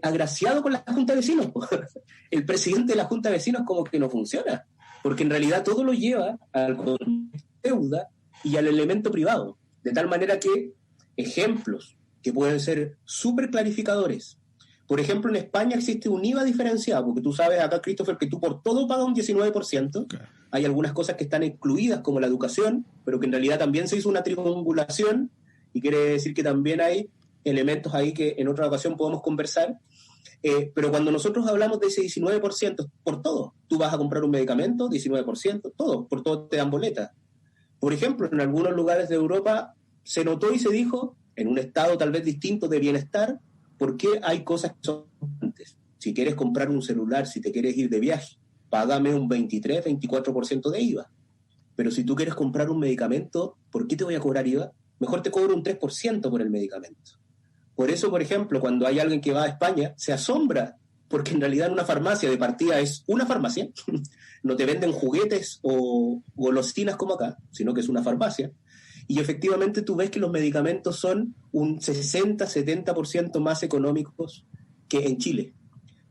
agraciado con la Junta de Vecinos. El presidente de la Junta de Vecinos como que no funciona, porque en realidad todo lo lleva a la deuda y al elemento privado, de tal manera que ejemplos que pueden ser súper clarificadores. Por ejemplo, en España existe un IVA diferenciado, porque tú sabes acá, Christopher, que tú por todo pagas un 19%. Okay. Hay algunas cosas que están excluidas, como la educación, pero que en realidad también se hizo una triangulación, y quiere decir que también hay elementos ahí que en otra ocasión podemos conversar. Pero cuando nosotros hablamos de ese 19%, por todo, tú vas a comprar un medicamento, 19%, todo, por todo te dan boleta. Por ejemplo, en algunos lugares de Europa se notó y se dijo, en un estado tal vez distinto de bienestar, porque hay cosas que son importantes. Si quieres comprar un celular, si te quieres ir de viaje, págame un 23, 24% de IVA. Pero si tú quieres comprar un medicamento, ¿por qué te voy a cobrar IVA? Mejor te cobro un 3% por el medicamento. Por eso, por ejemplo, cuando hay alguien que va a España, se asombra, porque en realidad en una farmacia de partida es una farmacia, no te venden juguetes o golosinas como acá, sino que es una farmacia. Y efectivamente tú ves que los medicamentos son un 60-70% más económicos que en Chile.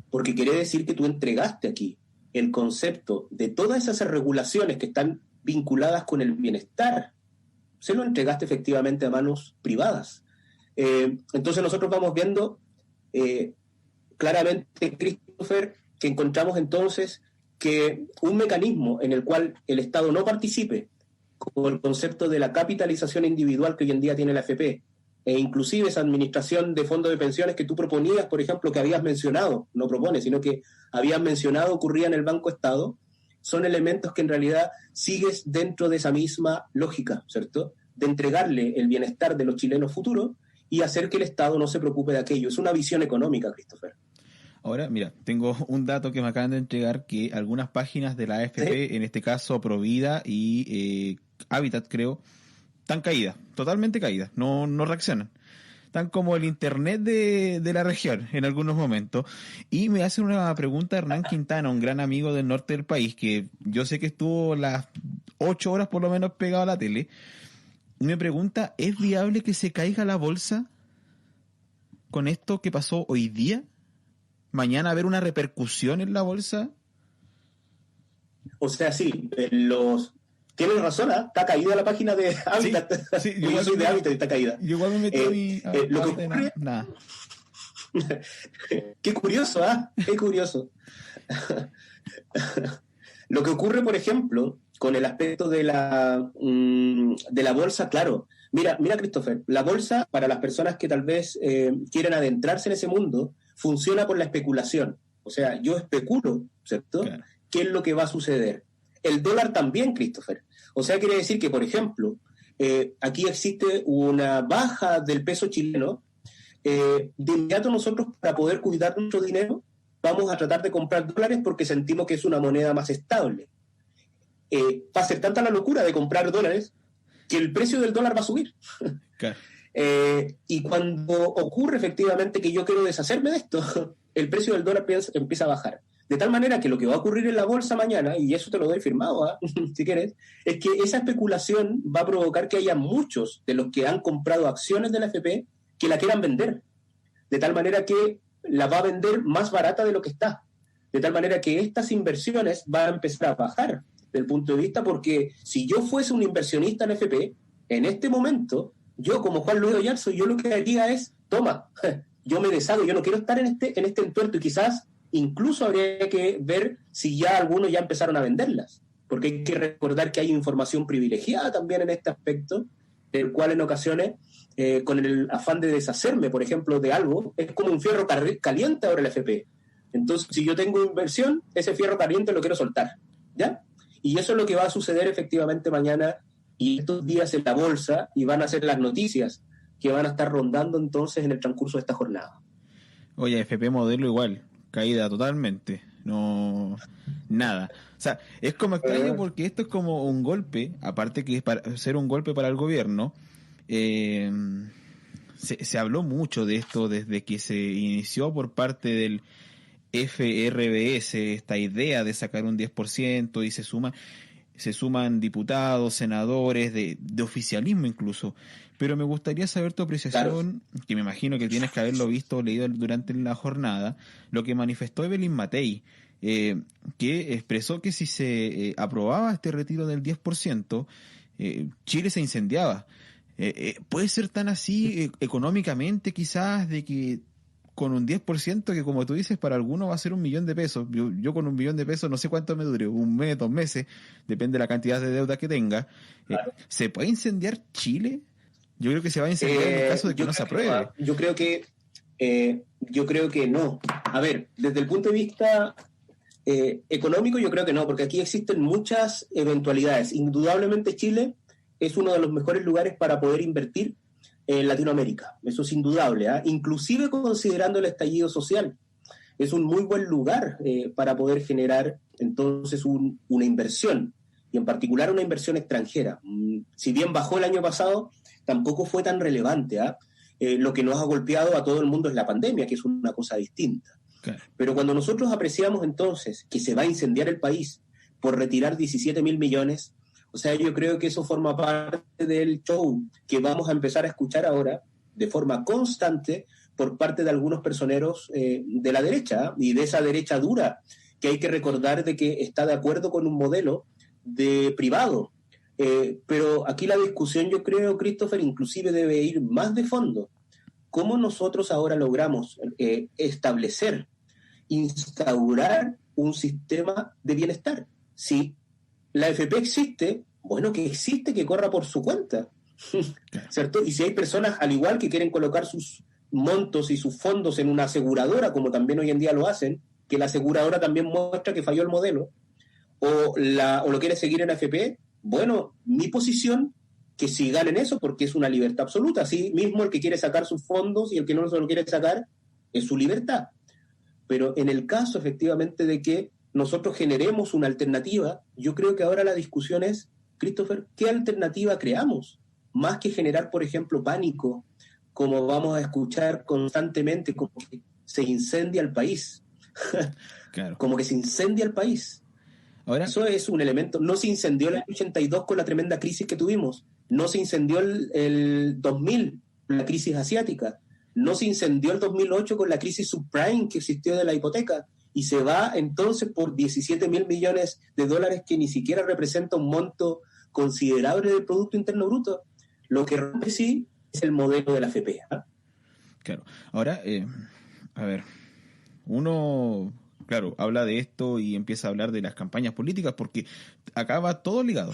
Porque quiere decir que tú entregaste aquí el concepto de todas esas regulaciones que están vinculadas con el bienestar. Se lo entregaste efectivamente a manos privadas. Entonces nosotros vamos viendo claramente, Christopher, que encontramos entonces que un mecanismo en el cual el Estado no participe, como el concepto de la capitalización individual que hoy en día tiene la AFP, e inclusive esa administración de fondos de pensiones que tú proponías, por ejemplo, que habías mencionado, no propones, sino que habías mencionado ocurría en el Banco Estado, son elementos que en realidad sigues dentro de esa misma lógica, ¿cierto? De entregarle el bienestar de los chilenos futuros y hacer que el Estado no se preocupe de aquello. Es una visión económica, Christopher. Ahora, mira, tengo un dato que me acaban de entregar, que algunas páginas de la AFP, ¿sí? En este caso Provida y Habitat, creo, están caídas, totalmente caídas, no reaccionan. Están como el internet de la región en algunos momentos. Y me hace una pregunta Hernán Quintana, un gran amigo del norte del país, que yo sé que estuvo las 8 horas por lo menos pegado a la tele. Y me pregunta, ¿es viable que se caiga la bolsa con esto que pasó hoy día? ¿Mañana haber una repercusión en la bolsa? O sea, sí, tienes razón, ¿eh? Está caída la página de Habitat. Sí, yo soy de Habitat y está caída. Yo igual me metí lo que ocurre... Nada. Qué curioso, ¿ah? Qué curioso. Lo que ocurre, por ejemplo, con el aspecto de la bolsa, claro. Mira, Christopher, la bolsa, para las personas que tal vez quieren adentrarse en ese mundo, funciona por la especulación. O sea, yo especulo, ¿cierto? Claro. ¿Qué es lo que va a suceder? El dólar también, Christopher. O sea, quiere decir que, por ejemplo, aquí existe una baja del peso chileno. De inmediato nosotros, para poder cuidar nuestro dinero, vamos a tratar de comprar dólares porque sentimos que es una moneda más estable. Va a ser tanta la locura de comprar dólares que el precio del dólar va a subir. Claro. Y cuando ocurre efectivamente que yo quiero deshacerme de esto, el precio del dólar empieza a bajar. De tal manera que lo que va a ocurrir en la bolsa mañana, y eso te lo doy firmado, ¿eh? Si quieres, es que esa especulación va a provocar que haya muchos de los que han comprado acciones de la AFP que la quieran vender. De tal manera que la va a vender más barata de lo que está. De tal manera que estas inversiones van a empezar a bajar del punto de vista, porque si yo fuese un inversionista en AFP, en este momento, yo como Juan Luis Oyarzo, yo lo que haría es, toma, yo me deshago, yo no quiero estar en este entuerto, y quizás incluso habría que ver si ya algunos ya empezaron a venderlas, porque hay que recordar que hay información privilegiada también en este aspecto, del cual en ocasiones, con el afán de deshacerme, por ejemplo, de algo, es como un fierro caliente ahora el AFP. Entonces, si yo tengo inversión, ese fierro caliente lo quiero soltar, ¿ya? Y eso es lo que va a suceder efectivamente mañana y estos días en la bolsa, y van a ser las noticias que van a estar rondando entonces en el transcurso de esta jornada. Oye, FP Modelo igual, caída totalmente. no, nada. O sea, es como extraño porque esto es como un golpe, aparte que es para ser un golpe para el gobierno. eh, se habló mucho de esto desde que se inició por parte del FRBS, esta idea de sacar un 10% y se suman diputados, senadores, de oficialismo incluso. Pero me gustaría saber tu apreciación, que me imagino que tienes que haberlo visto o leído durante la jornada, lo que manifestó Evelyn Matei, que expresó que si se aprobaba este retiro del 10%, Chile se incendiaba. ¿Puede ser tan así económicamente quizás de que con un 10% que como tú dices para algunos va a ser $1.000.000? Yo con $1.000.000 no sé cuánto me dure, un mes, 2 meses, depende de la cantidad de deuda que tenga. ¿Se puede incendiar Chile? Yo creo que se va a incendiar en el caso de que no se apruebe. Yo creo que no. A ver, desde el punto de vista económico yo creo que no, porque aquí existen muchas eventualidades. Indudablemente Chile es uno de los mejores lugares para poder invertir en Latinoamérica. Eso es indudable, ¿eh? Inclusive considerando el estallido social. Es un muy buen lugar para poder generar entonces una inversión, y en particular una inversión extranjera. Si bien bajó el año pasado, tampoco fue tan relevante. Lo que nos ha golpeado a todo el mundo es la pandemia, que es una cosa distinta. Claro. Pero cuando nosotros apreciamos entonces que se va a incendiar el país por retirar 17.000 millones, o sea, yo creo que eso forma parte del show que vamos a empezar a escuchar ahora de forma constante por parte de algunos personeros de la derecha, y de esa derecha dura, que hay que recordar de que está de acuerdo con un modelo de privado. Pero aquí la discusión, yo creo, Christopher, inclusive debe ir más de fondo. ¿Cómo nosotros ahora logramos establecer, instaurar un sistema de bienestar? Si la AFP existe, bueno, que existe, que corra por su cuenta, ¿cierto? Y si hay personas, al igual, que quieren colocar sus montos y sus fondos en una aseguradora, como también hoy en día lo hacen, que la aseguradora también muestra que falló el modelo, o lo quiere seguir en AFP, bueno, mi posición, que sigan en eso, porque es una libertad absoluta. Así mismo el que quiere sacar sus fondos y el que no se lo quiere sacar, es su libertad. Pero en el caso, efectivamente, de que nosotros generemos una alternativa, yo creo que ahora la discusión es, Christopher, ¿qué alternativa creamos? Más que generar, por ejemplo, pánico, como vamos a escuchar constantemente, como que se incendia el país. Claro. Como que se incendia el país. Ahora, eso es un elemento. No se incendió el 82 con la tremenda crisis que tuvimos. No se incendió el 2000, la crisis asiática. No se incendió el 2008 con la crisis subprime que existió de la hipoteca. Y se va entonces por 17.000 millones de dólares, que ni siquiera representa un monto considerable del Producto Interno Bruto. Lo que rompe sí es el modelo de la AFP. ¿Eh? Claro. Ahora, a ver, uno, claro, habla de esto y empieza a hablar de las campañas políticas porque acá va todo ligado.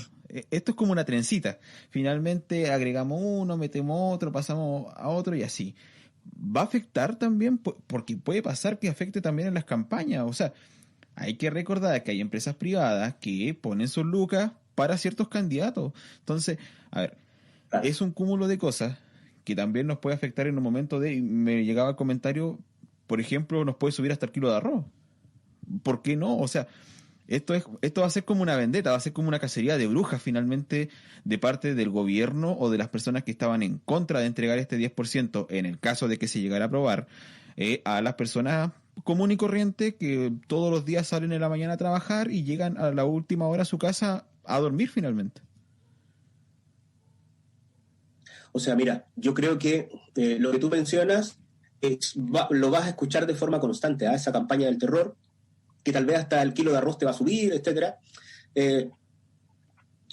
Esto es como una trencita. Finalmente agregamos uno, metemos otro, pasamos a otro y así. Va a afectar también, porque puede pasar que afecte también en las campañas. O sea, hay que recordar que hay empresas privadas que ponen sus lucas para ciertos candidatos. Entonces, a ver, es un cúmulo de cosas que también nos puede afectar en un momento de... Me llegaba el comentario, por ejemplo, nos puede subir hasta el kilo de arroz. ¿Por qué no? O sea, esto va a ser como una vendetta, va a ser como una cacería de brujas finalmente de parte del gobierno o de las personas que estaban en contra de entregar este 10% en el caso de que se llegara a aprobar, a las personas común y corriente que todos los días salen en la mañana a trabajar y llegan a la última hora a su casa a dormir finalmente. O sea, mira, yo creo que lo que tú mencionas lo vas a escuchar de forma constante, esa campaña del terror, que tal vez hasta el kilo de arroz te va a subir, etcétera.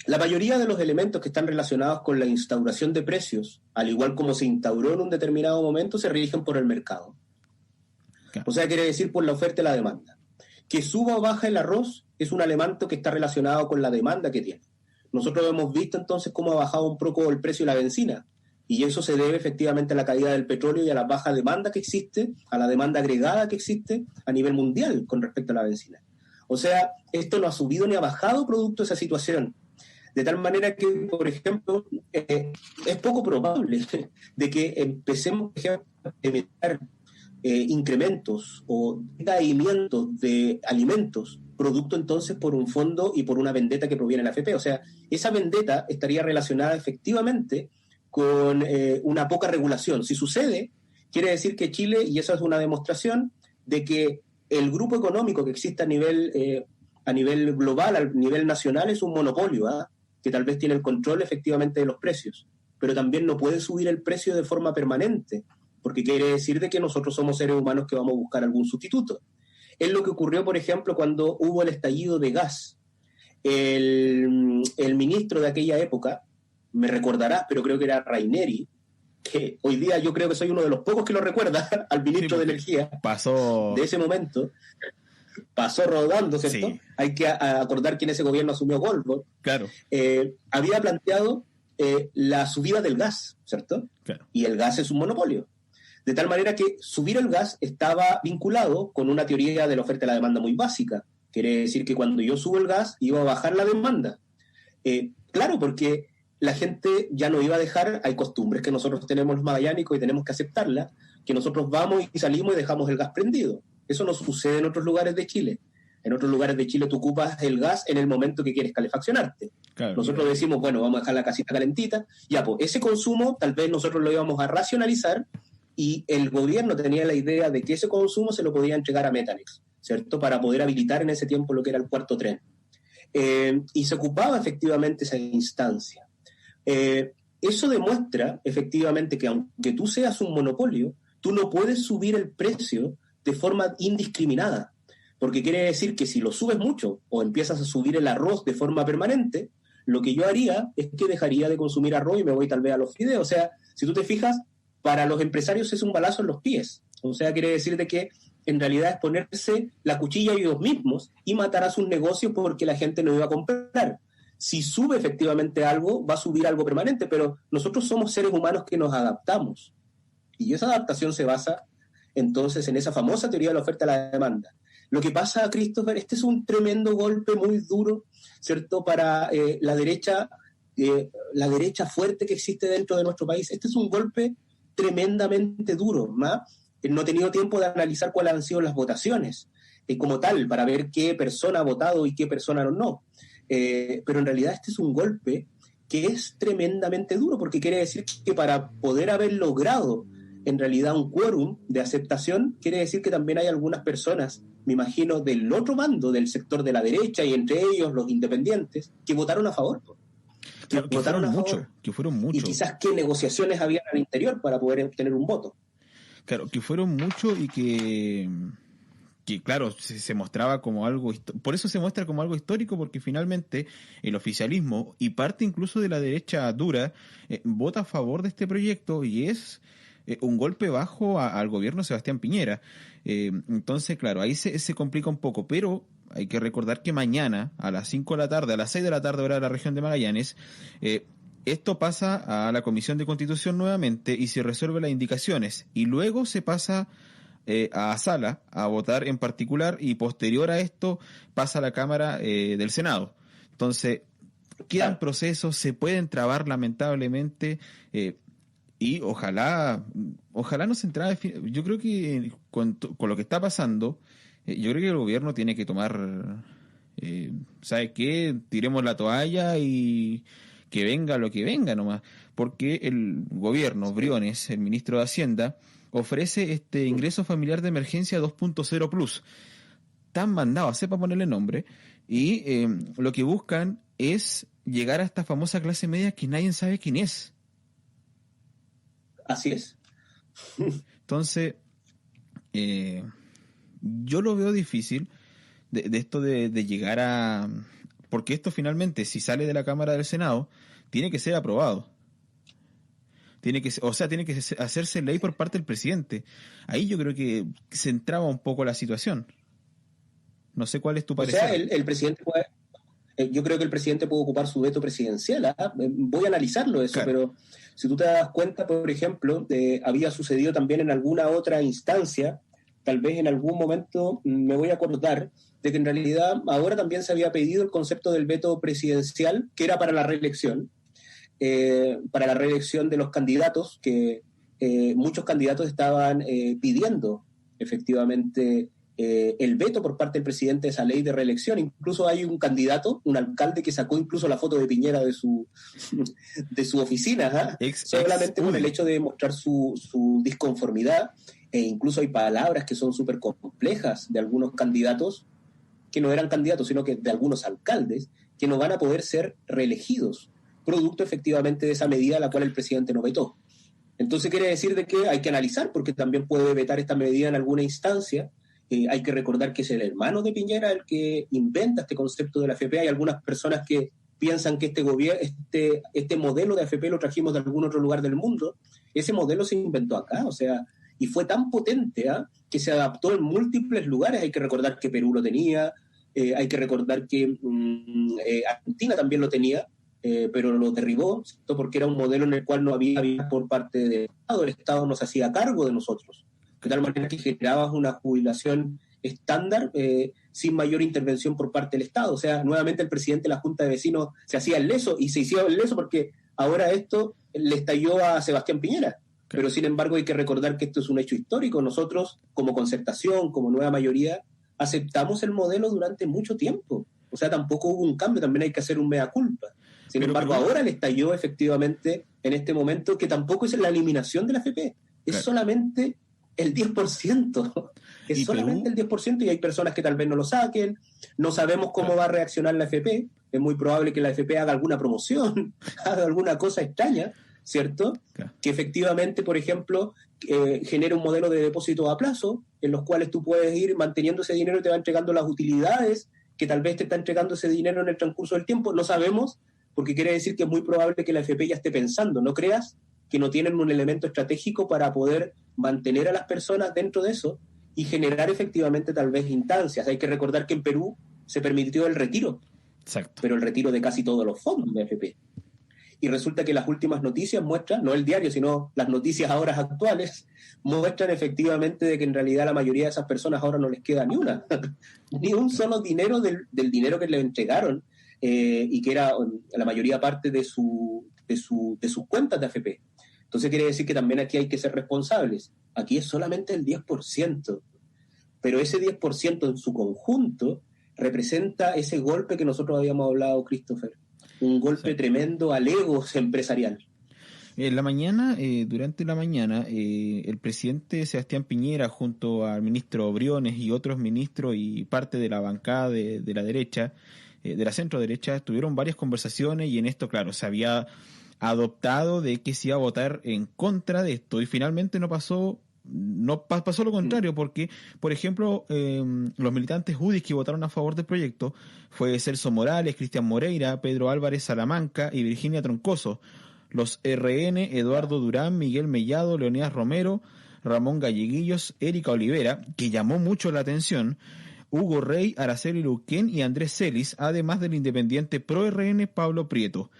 La mayoría de los elementos que están relacionados con la instauración de precios, al igual como se instauró en un determinado momento, se rigen por el mercado. Claro. O sea, quiere decir por la oferta y la demanda. Que suba o baja el arroz es un elemento que está relacionado con la demanda que tiene. Nosotros hemos visto entonces cómo ha bajado un poco el precio de la benzina, y eso se debe efectivamente a la caída del petróleo y a la baja demanda que existe, a la demanda agregada que existe a nivel mundial con respecto a la benzina. O sea, esto no ha subido ni ha bajado producto de esa situación. De tal manera que, por ejemplo, es poco probable de que empecemos, por ejemplo, a emitir incrementos o decaimientos de alimentos, producto entonces por un fondo y por una vendetta que proviene de la AFP. O sea, esa vendetta estaría relacionada efectivamente con una poca regulación. Si sucede, quiere decir que Chile, y eso es una demostración de que el grupo económico que existe a nivel global, a nivel nacional, es un monopolio, que tal vez tiene el control efectivamente de los precios, pero también no puede subir el precio de forma permanente, porque quiere decir de que nosotros somos seres humanos que vamos a buscar algún sustituto. Es lo que ocurrió, por ejemplo, cuando hubo el estallido de gas. El ministro de aquella época, me recordarás, pero creo que era Raineri, que hoy día yo creo que soy uno de los pocos que lo recuerda, al ministro de Energía, pasó de ese momento, pasó rodando, ¿cierto? Sí. Hay que acordar que en ese gobierno asumió Goldberg. Claro. Había planteado la subida del gas, ¿cierto? Claro. Y el gas es un monopolio. De tal manera que subir el gas estaba vinculado con una teoría de la oferta y la demanda muy básica. Quiere decir que cuando yo subo el gas, iba a bajar la demanda. Claro, porque la gente ya no iba a dejar, hay costumbres que nosotros tenemos los magallánicos y tenemos que aceptarlas, que nosotros vamos y salimos y dejamos el gas prendido. Eso no sucede en otros lugares de Chile. En otros lugares de Chile tú ocupas el gas en el momento que quieres calefaccionarte. Claro, nosotros decimos, bueno, vamos a dejar la casita calentita. Ya, pues ese consumo tal vez nosotros lo íbamos a racionalizar y el gobierno tenía la idea de que ese consumo se lo podía entregar a Methanex, ¿cierto? Para poder habilitar en ese tiempo lo que era el cuarto tren. Y se ocupaba efectivamente esa instancia. Eso demuestra efectivamente que aunque tú seas un monopolio, tú no puedes subir el precio de forma indiscriminada, porque quiere decir que si lo subes mucho o empiezas a subir el arroz de forma permanente, lo que yo haría es que dejaría de consumir arroz y me voy tal vez a los fideos. O sea, si tú te fijas, para los empresarios es un balazo en los pies. O sea, quiere decir de que en realidad es ponerse la cuchilla ellos mismos y matar a sus negocios porque la gente no iba a comprar. Si sube efectivamente algo, va a subir algo permanente, pero nosotros somos seres humanos que nos adaptamos. Y esa adaptación se basa entonces en esa famosa teoría de la oferta y la demanda. Lo que pasa, Christopher, este es un tremendo golpe muy duro, ¿cierto?, para la derecha fuerte que existe dentro de nuestro país. Este es un golpe tremendamente duro, ¿no? No he tenido tiempo de analizar cuáles han sido las votaciones como tal, para ver qué persona ha votado y qué persona no. Pero en realidad este es un golpe que es tremendamente duro, porque quiere decir que para poder haber logrado en realidad un quórum de aceptación, quiere decir que también hay algunas personas, me imagino, del otro bando, del sector de la derecha, y entre ellos los independientes, que votaron a favor. Que fueron muchos. Y quizás qué negociaciones habían al interior para poder obtener un voto. Claro, que fueron muchos y que claro, se mostraba como algo, por eso se muestra como algo histórico, porque finalmente el oficialismo y parte incluso de la derecha dura vota a favor de este proyecto y es un golpe bajo al gobierno de Sebastián Piñera. Entonces, claro, ahí se complica un poco, pero hay que recordar que mañana a las 5 de la tarde, a las 6 de la tarde hora de la región de Magallanes, esto pasa a la Comisión de Constitución nuevamente y se resuelve las indicaciones y luego se pasa a sala a votar en particular y posterior a esto pasa a la Cámara del Senado. Entonces quedan procesos, se pueden trabar lamentablemente y ojalá no se entrabe. Yo creo que con lo que está pasando, yo creo que el gobierno tiene que tomar, ¿sabe qué? Tiremos la toalla y que venga lo que venga nomás, porque el gobierno, Briones, el ministro de Hacienda, ofrece este ingreso familiar de emergencia 2.0 Plus. Tan mandado, sepa ponerle nombre, y lo que buscan es llegar a esta famosa clase media que nadie sabe quién es. Así es. Entonces, yo lo veo difícil de esto de llegar a... Porque esto finalmente, si sale de la Cámara del Senado, tiene que ser aprobado. Tiene que hacerse ley por parte del presidente. Ahí yo creo que se entraba un poco la situación. No sé cuál es tu parecer. O sea, el presidente puede... Yo creo que el presidente puede ocupar su veto presidencial. Voy a analizarlo eso, claro. Pero si tú te das cuenta, por ejemplo, había sucedido también en alguna otra instancia, tal vez en algún momento me voy a acordar de que en realidad ahora también se había pedido el concepto del veto presidencial, que era para la reelección de los candidatos, que muchos candidatos estaban pidiendo efectivamente el veto por parte del presidente de esa ley de reelección. Incluso hay un candidato, un alcalde, que sacó incluso la foto de Piñera de su oficina, solamente por el hecho de mostrar su disconformidad. E incluso hay palabras que son súper complejas de algunos candidatos, que no eran candidatos, sino que de algunos alcaldes, que no van a poder ser reelegidos, producto efectivamente de esa medida a la cual el presidente no vetó. Entonces quiere decir de que hay que analizar, porque también puede vetar esta medida en alguna instancia. Hay que recordar que es el hermano de Piñera el que inventa este concepto de la AFP. Hay algunas personas que piensan que este modelo de AFP lo trajimos de algún otro lugar del mundo. Ese modelo se inventó acá, o sea, y fue tan potente que se adaptó en múltiples lugares. Hay que recordar que Perú lo tenía, hay que recordar que Argentina también lo tenía, pero lo derribó, ¿cierto? Porque era un modelo en el cual no había por parte del Estado. El Estado nos hacía cargo de nosotros, de tal manera que generabas una jubilación estándar sin mayor intervención por parte del Estado. O sea, nuevamente el presidente de la Junta de Vecinos se hacía el leso, y se hacía el leso porque ahora esto le estalló a Sebastián Piñera. Pero sin embargo hay que recordar que esto es un hecho histórico. Nosotros, como Concertación, como nueva mayoría, aceptamos el modelo durante mucho tiempo. O sea, tampoco hubo un cambio, también hay que hacer un mea culpa. Sin embargo, ahora le estalló efectivamente en este momento, que tampoco es la eliminación de la AFP, es solamente el 10%. Es solamente el 10%, y hay personas que tal vez no lo saquen. No sabemos cómo va a reaccionar la AFP. Es muy probable que la AFP haga alguna promoción, haga alguna cosa extraña, ¿cierto? Que efectivamente, por ejemplo, genere un modelo de depósito a plazo, en los cuales tú puedes ir manteniendo ese dinero y te va entregando las utilidades que tal vez te está entregando ese dinero en el transcurso del tiempo. No sabemos, porque quiere decir que es muy probable que la AFP ya esté pensando. No creas que no tienen un elemento estratégico para poder mantener a las personas dentro de eso y generar efectivamente tal vez instancias. Hay que recordar que en Perú se permitió el retiro, pero el retiro de casi todos los fondos de AFP. Y resulta que las últimas noticias muestran, no el diario, sino las noticias ahora actuales, muestran efectivamente de que en realidad la mayoría de esas personas ahora no les queda ni una, ni un solo dinero del dinero que les entregaron, y que era la mayoría parte de sus cuentas de AFP. Entonces quiere decir que también aquí hay que ser responsables. Aquí es solamente el 10%, pero ese 10% en su conjunto representa ese golpe que nosotros habíamos hablado, Christopher. Un golpe tremendo al ego empresarial. En la mañana, durante la mañana, el presidente Sebastián Piñera, junto al ministro Briones y otros ministros y parte de la bancada de la derecha, de la centro derecha, tuvieron varias conversaciones, y en esto, claro, se había adoptado de que se iba a votar en contra de esto, y finalmente pasó lo contrario, porque, por ejemplo, los militantes UDIs que votaron a favor del proyecto fue Celso Morales, Cristian Moreira, Pedro Álvarez Salamanca y Virginia Troncoso. Los RN, Eduardo Durán, Miguel Mellado, Leonidas Romero, Ramón Galleguillos, Erika Olivera, que llamó mucho la atención, Hugo Rey, Araceli Luquén y Andrés Celis, además del independiente pro RN Pablo Prieto.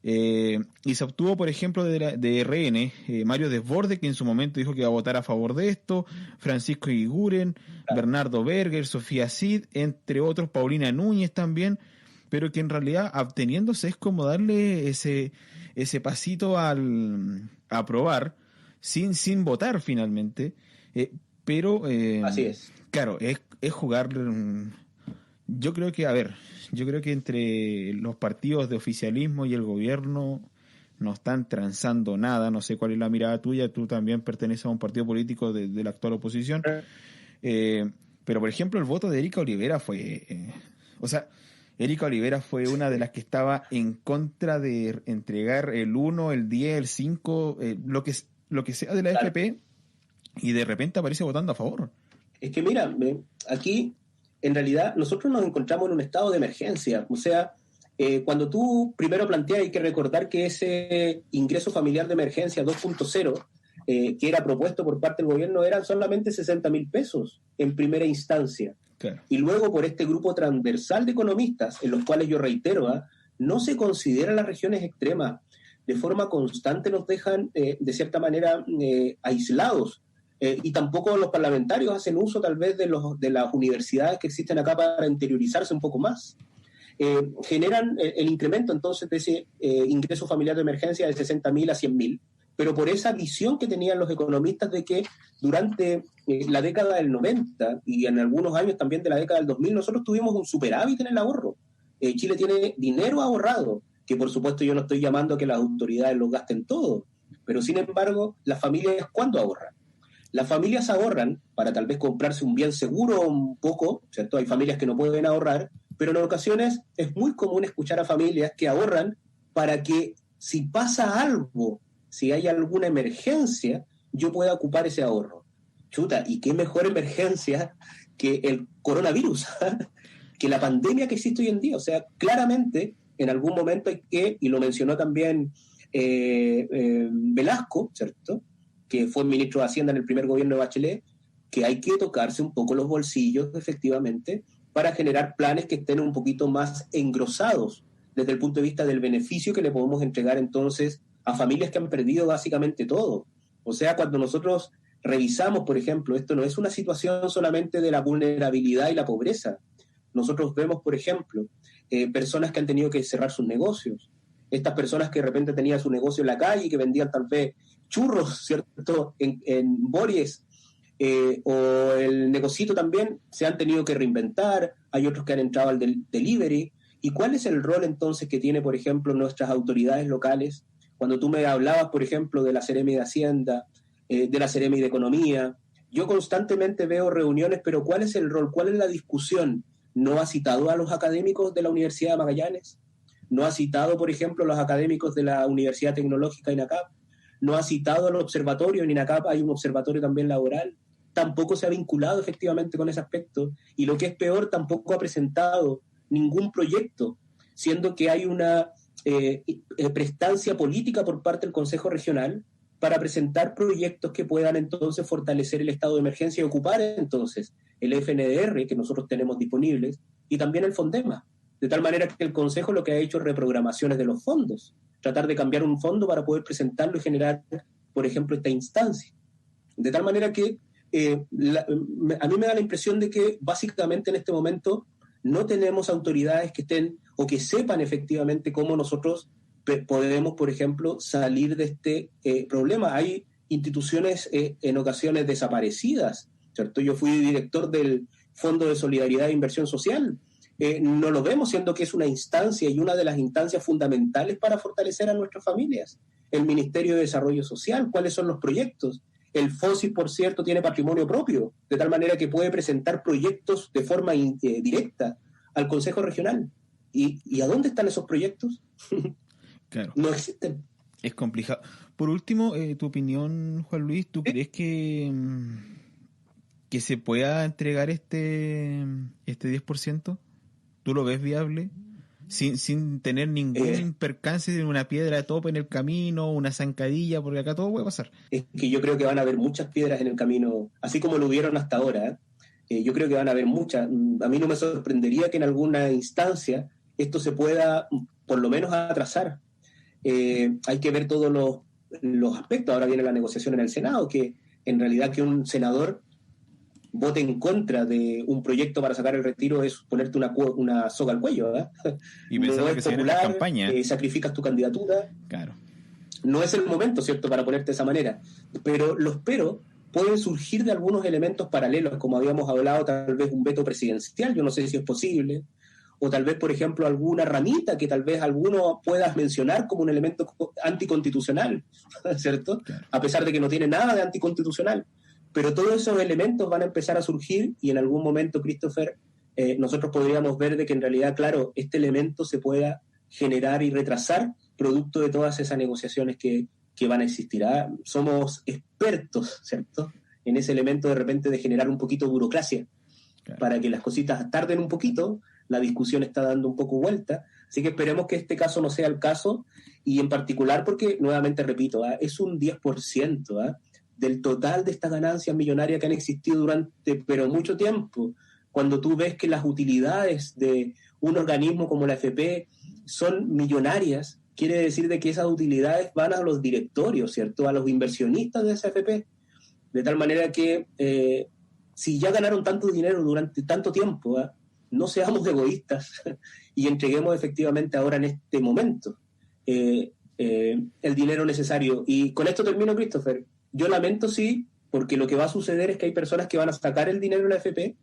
Y se obtuvo, por ejemplo, de RN, Mario Desborde, que en su momento dijo que iba a votar a favor de esto, Francisco Iguren, Bernardo Berger, Sofía Cid, entre otros, Paulina Núñez también, pero que en realidad absteniéndose es como darle ese pasito a aprobar sin votar finalmente, pero así es. Claro, es jugar. Yo creo que entre los partidos de oficialismo y el gobierno no están transando nada. No sé cuál es la mirada tuya, tú también perteneces a un partido político de la actual oposición, pero por ejemplo el voto de Erika Olivera fue Erika Olivera fue una de las que estaba en contra de entregar el 1, el 10, el 5, lo que sea de la AFP, y de repente aparece votando a favor. Es que mira, aquí en realidad nosotros nos encontramos en un estado de emergencia. O sea, cuando tú primero planteas, hay que recordar que ese ingreso familiar de emergencia 2.0, que era propuesto por parte del gobierno, eran solamente 60.000 pesos en primera instancia. Claro. Y luego por este grupo transversal de economistas, en los cuales yo reitero, no se consideran las regiones extremas. De forma constante nos dejan, de cierta manera, aislados. Y tampoco los parlamentarios hacen uso tal vez de las universidades que existen acá para interiorizarse un poco más. Generan el incremento entonces de ese ingreso familiar de emergencia de 60.000 a 100.000, pero por esa visión que tenían los economistas de que durante la década del 90 y en algunos años también de la década del 2000, nosotros tuvimos un superávit en el ahorro. Chile tiene dinero ahorrado, que por supuesto yo no estoy llamando a que las autoridades lo gasten todo, pero sin embargo, las familias, ¿cuándo ahorran? Las familias ahorran para tal vez comprarse un bien seguro un poco, ¿cierto? Hay familias que no pueden ahorrar, pero en ocasiones es muy común escuchar a familias que ahorran para que si pasa algo, si hay alguna emergencia, yo pueda ocupar ese ahorro. Chuta, ¿y qué mejor emergencia que el coronavirus? Que la pandemia que existe hoy en día. O sea, claramente en algún momento hay que, y lo mencionó también Velasco, ¿cierto?, que fue ministro de Hacienda en el primer gobierno de Bachelet, que hay que tocarse un poco los bolsillos, efectivamente, para generar planes que estén un poquito más engrosados desde el punto de vista del beneficio que le podemos entregar entonces a familias que han perdido básicamente todo. O sea, cuando nosotros revisamos, por ejemplo, esto no es una situación solamente de la vulnerabilidad y la pobreza. Nosotros vemos, por ejemplo, personas que han tenido que cerrar sus negocios. Estas personas que de repente tenían su negocio en la calle y que vendían tal vez churros, ¿cierto?, en Bories, o el negocito también, se han tenido que reinventar. Hay otros que han entrado al delivery. ¿Y cuál es el rol entonces que tiene, por ejemplo, nuestras autoridades locales? Cuando tú me hablabas, por ejemplo, de la Seremi de Hacienda, de la Seremi de Economía, yo constantemente veo reuniones, pero ¿cuál es el rol? ¿Cuál es la discusión? ¿No ha citado a los académicos de la Universidad de Magallanes? ¿No ha citado, por ejemplo, a los académicos de la Universidad Tecnológica INACAP? ¿No ha citado al observatorio? En INACAP hay un observatorio también laboral. Tampoco se ha vinculado efectivamente con ese aspecto. Y lo que es peor, tampoco ha presentado ningún proyecto, siendo que hay una prestancia política por parte del Consejo Regional para presentar proyectos que puedan entonces fortalecer el estado de emergencia y ocupar entonces el FNDR que nosotros tenemos disponibles y también el Fondema. De tal manera que el Consejo lo que ha hecho es reprogramaciones de los fondos, tratar de cambiar un fondo para poder presentarlo y generar, por ejemplo, esta instancia. De tal manera que a mí me da la impresión de que básicamente en este momento no tenemos autoridades que estén o que sepan efectivamente cómo nosotros podemos, por ejemplo, salir de este problema. Hay instituciones en ocasiones desaparecidas, ¿cierto? Yo fui director del Fondo de Solidaridad e Inversión Social. No lo vemos, siendo que es una instancia y una de las instancias fundamentales para fortalecer a nuestras familias. El Ministerio de Desarrollo Social, ¿cuáles son los proyectos? El FOSI, por cierto, tiene patrimonio propio, de tal manera que puede presentar proyectos de forma directa al Consejo Regional. ¿Y a dónde están esos proyectos? Claro. No existen. Es complicado. Por último, tu opinión, Juan Luis, ¿tú crees que se pueda entregar este 10%? ¿Tú lo ves viable? Sin tener ningún percance de una piedra de tope en el camino, una zancadilla, porque acá todo puede pasar. Es que yo creo que van a haber muchas piedras en el camino, así como lo hubieron hasta ahora. Yo creo que van a haber muchas. A mí no me sorprendería que en alguna instancia esto se pueda, por lo menos, atrasar. Hay que ver todos los aspectos. Ahora viene la negociación en el Senado, que en realidad que un senador vote en contra de un proyecto para sacar el retiro es ponerte una soga al cuello, ¿verdad? Y pensando no que es se viene la popular, campaña. sacrificas tu candidatura. Claro. No es el momento, ¿cierto?, para ponerte de esa manera. Pero los pueden surgir de algunos elementos paralelos, como habíamos hablado, tal vez un veto presidencial, yo no sé si es posible, o tal vez, por ejemplo, alguna ramita que tal vez alguno puedas mencionar como un elemento anticonstitucional, ¿cierto? Claro. A pesar de que no tiene nada de anticonstitucional. Pero todos esos elementos van a empezar a surgir y en algún momento, Christopher, nosotros podríamos ver de que en realidad, claro, este elemento se pueda generar y retrasar producto de todas esas negociaciones que van a existir. Somos expertos, ¿cierto?, en ese elemento de repente de generar un poquito de burocracia, claro, para que las cositas tarden un poquito. La discusión está dando un poco vuelta, así que esperemos que este caso no sea el caso, y en particular porque, nuevamente repito, es un 10% del total de estas ganancias millonarias que han existido durante pero mucho tiempo. Cuando tú ves que las utilidades de un organismo como la AFP son millonarias, quiere decir de que esas utilidades van a los directorios, ¿cierto?, a los inversionistas de esa AFP, de tal manera que si ya ganaron tanto dinero durante tanto tiempo, no seamos egoístas y entreguemos efectivamente ahora en este momento. el dinero necesario. Y con esto termino, Christopher. Yo lamento, sí, porque lo que va a suceder es que hay personas que van a sacar el dinero de la AFP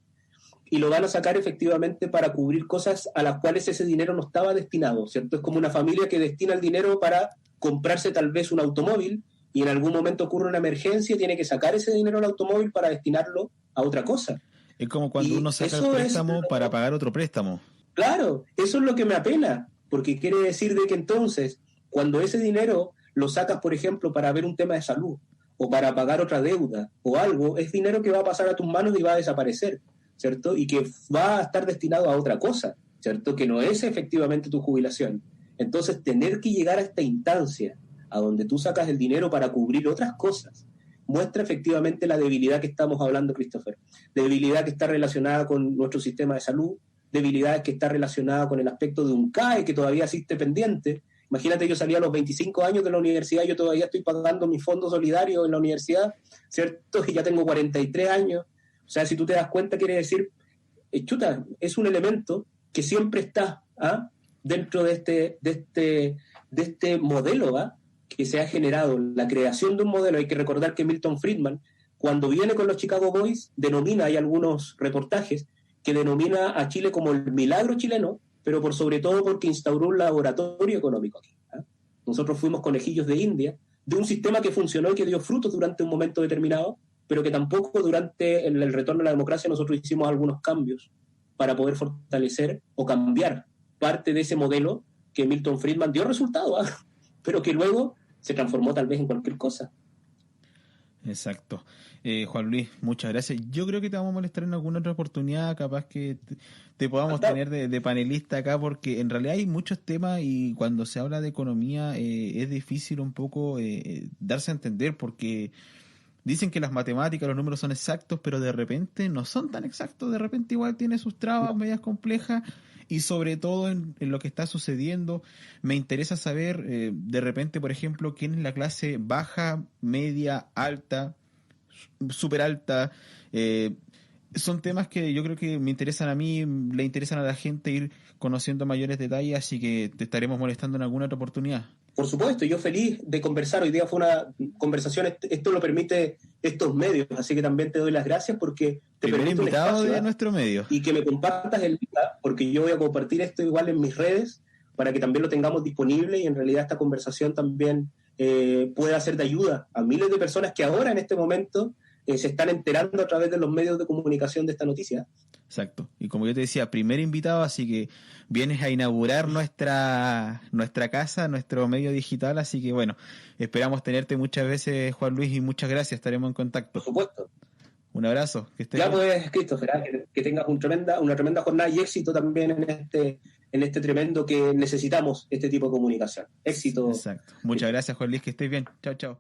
y lo van a sacar efectivamente para cubrir cosas a las cuales ese dinero no estaba destinado, ¿cierto? Es como una familia que destina el dinero para comprarse tal vez un automóvil y en algún momento ocurre una emergencia y tiene que sacar ese dinero del automóvil para destinarlo a otra cosa. Es como cuando uno saca el préstamo para pagar otro préstamo. Claro, eso es lo que me apena, porque quiere decir de que entonces, cuando ese dinero lo sacas, por ejemplo, para ver un tema de salud, o para pagar otra deuda, o algo, es dinero que va a pasar a tus manos y va a desaparecer, ¿cierto? Y que va a estar destinado a otra cosa, ¿cierto? Que no es efectivamente tu jubilación. Entonces, tener que llegar a esta instancia, a donde tú sacas el dinero para cubrir otras cosas, muestra efectivamente la debilidad que estamos hablando, Christopher. Debilidad que está relacionada con nuestro sistema de salud, debilidad que está relacionada con el aspecto de un CAE que todavía existe pendiente. Imagínate, yo salí a los 25 años de la universidad, yo todavía estoy pagando mi fondo solidario en la universidad, ¿cierto? Y ya tengo 43 años. O sea, si tú te das cuenta, quiere decir, chuta, es un elemento que siempre está dentro de este modelo que se ha generado, la creación de un modelo. Hay que recordar que Milton Friedman, cuando viene con los Chicago Boys, denomina, hay algunos reportajes, que denomina a Chile como el milagro chileno, pero por sobre todo porque instauró un laboratorio económico aquí. Nosotros fuimos conejillos de India, de un sistema que funcionó y que dio frutos durante un momento determinado, pero que tampoco durante el retorno a la democracia nosotros hicimos algunos cambios para poder fortalecer o cambiar parte de ese modelo que Milton Friedman dio resultado, pero que luego se transformó tal vez en cualquier cosa. Exacto. Juan Luis, muchas gracias. Yo creo que te vamos a molestar en alguna otra oportunidad, capaz que te podamos tener de panelista acá, porque en realidad hay muchos temas y cuando se habla de economía es difícil un poco darse a entender, porque dicen que las matemáticas, los números son exactos, pero de repente no son tan exactos, de repente igual tiene sus trabas medias complejas. Y sobre todo en lo que está sucediendo, me interesa saber de repente, por ejemplo, quién es la clase baja, media, alta, súper alta. Son temas que yo creo que me interesan a mí, le interesan a la gente ir conociendo mayores detalles, así que te estaremos molestando en alguna otra oportunidad. Por supuesto, yo feliz de conversar. Hoy día fue una conversación, esto lo permite estos medios, así que también te doy las gracias porque te permite invitado un espacio, de nuestro medio. Y que me compartas el día, porque yo voy a compartir esto igual en mis redes para que también lo tengamos disponible y en realidad esta conversación también pueda ser de ayuda a miles de personas que ahora en este momento se están enterando a través de los medios de comunicación de esta noticia. Exacto. Y como yo te decía, primer invitado, así que vienes a inaugurar nuestra casa, nuestro medio digital, así que bueno, esperamos tenerte muchas veces, Juan Luis, y muchas gracias, estaremos en contacto. Por supuesto. Un abrazo. Que estés ya bien. Pues, Christopher, que tengas una tremenda jornada y éxito también en este tremendo que necesitamos este tipo de comunicación. Éxito. Exacto. Muchas gracias, Juan Luis, que estés bien. Chao, chao.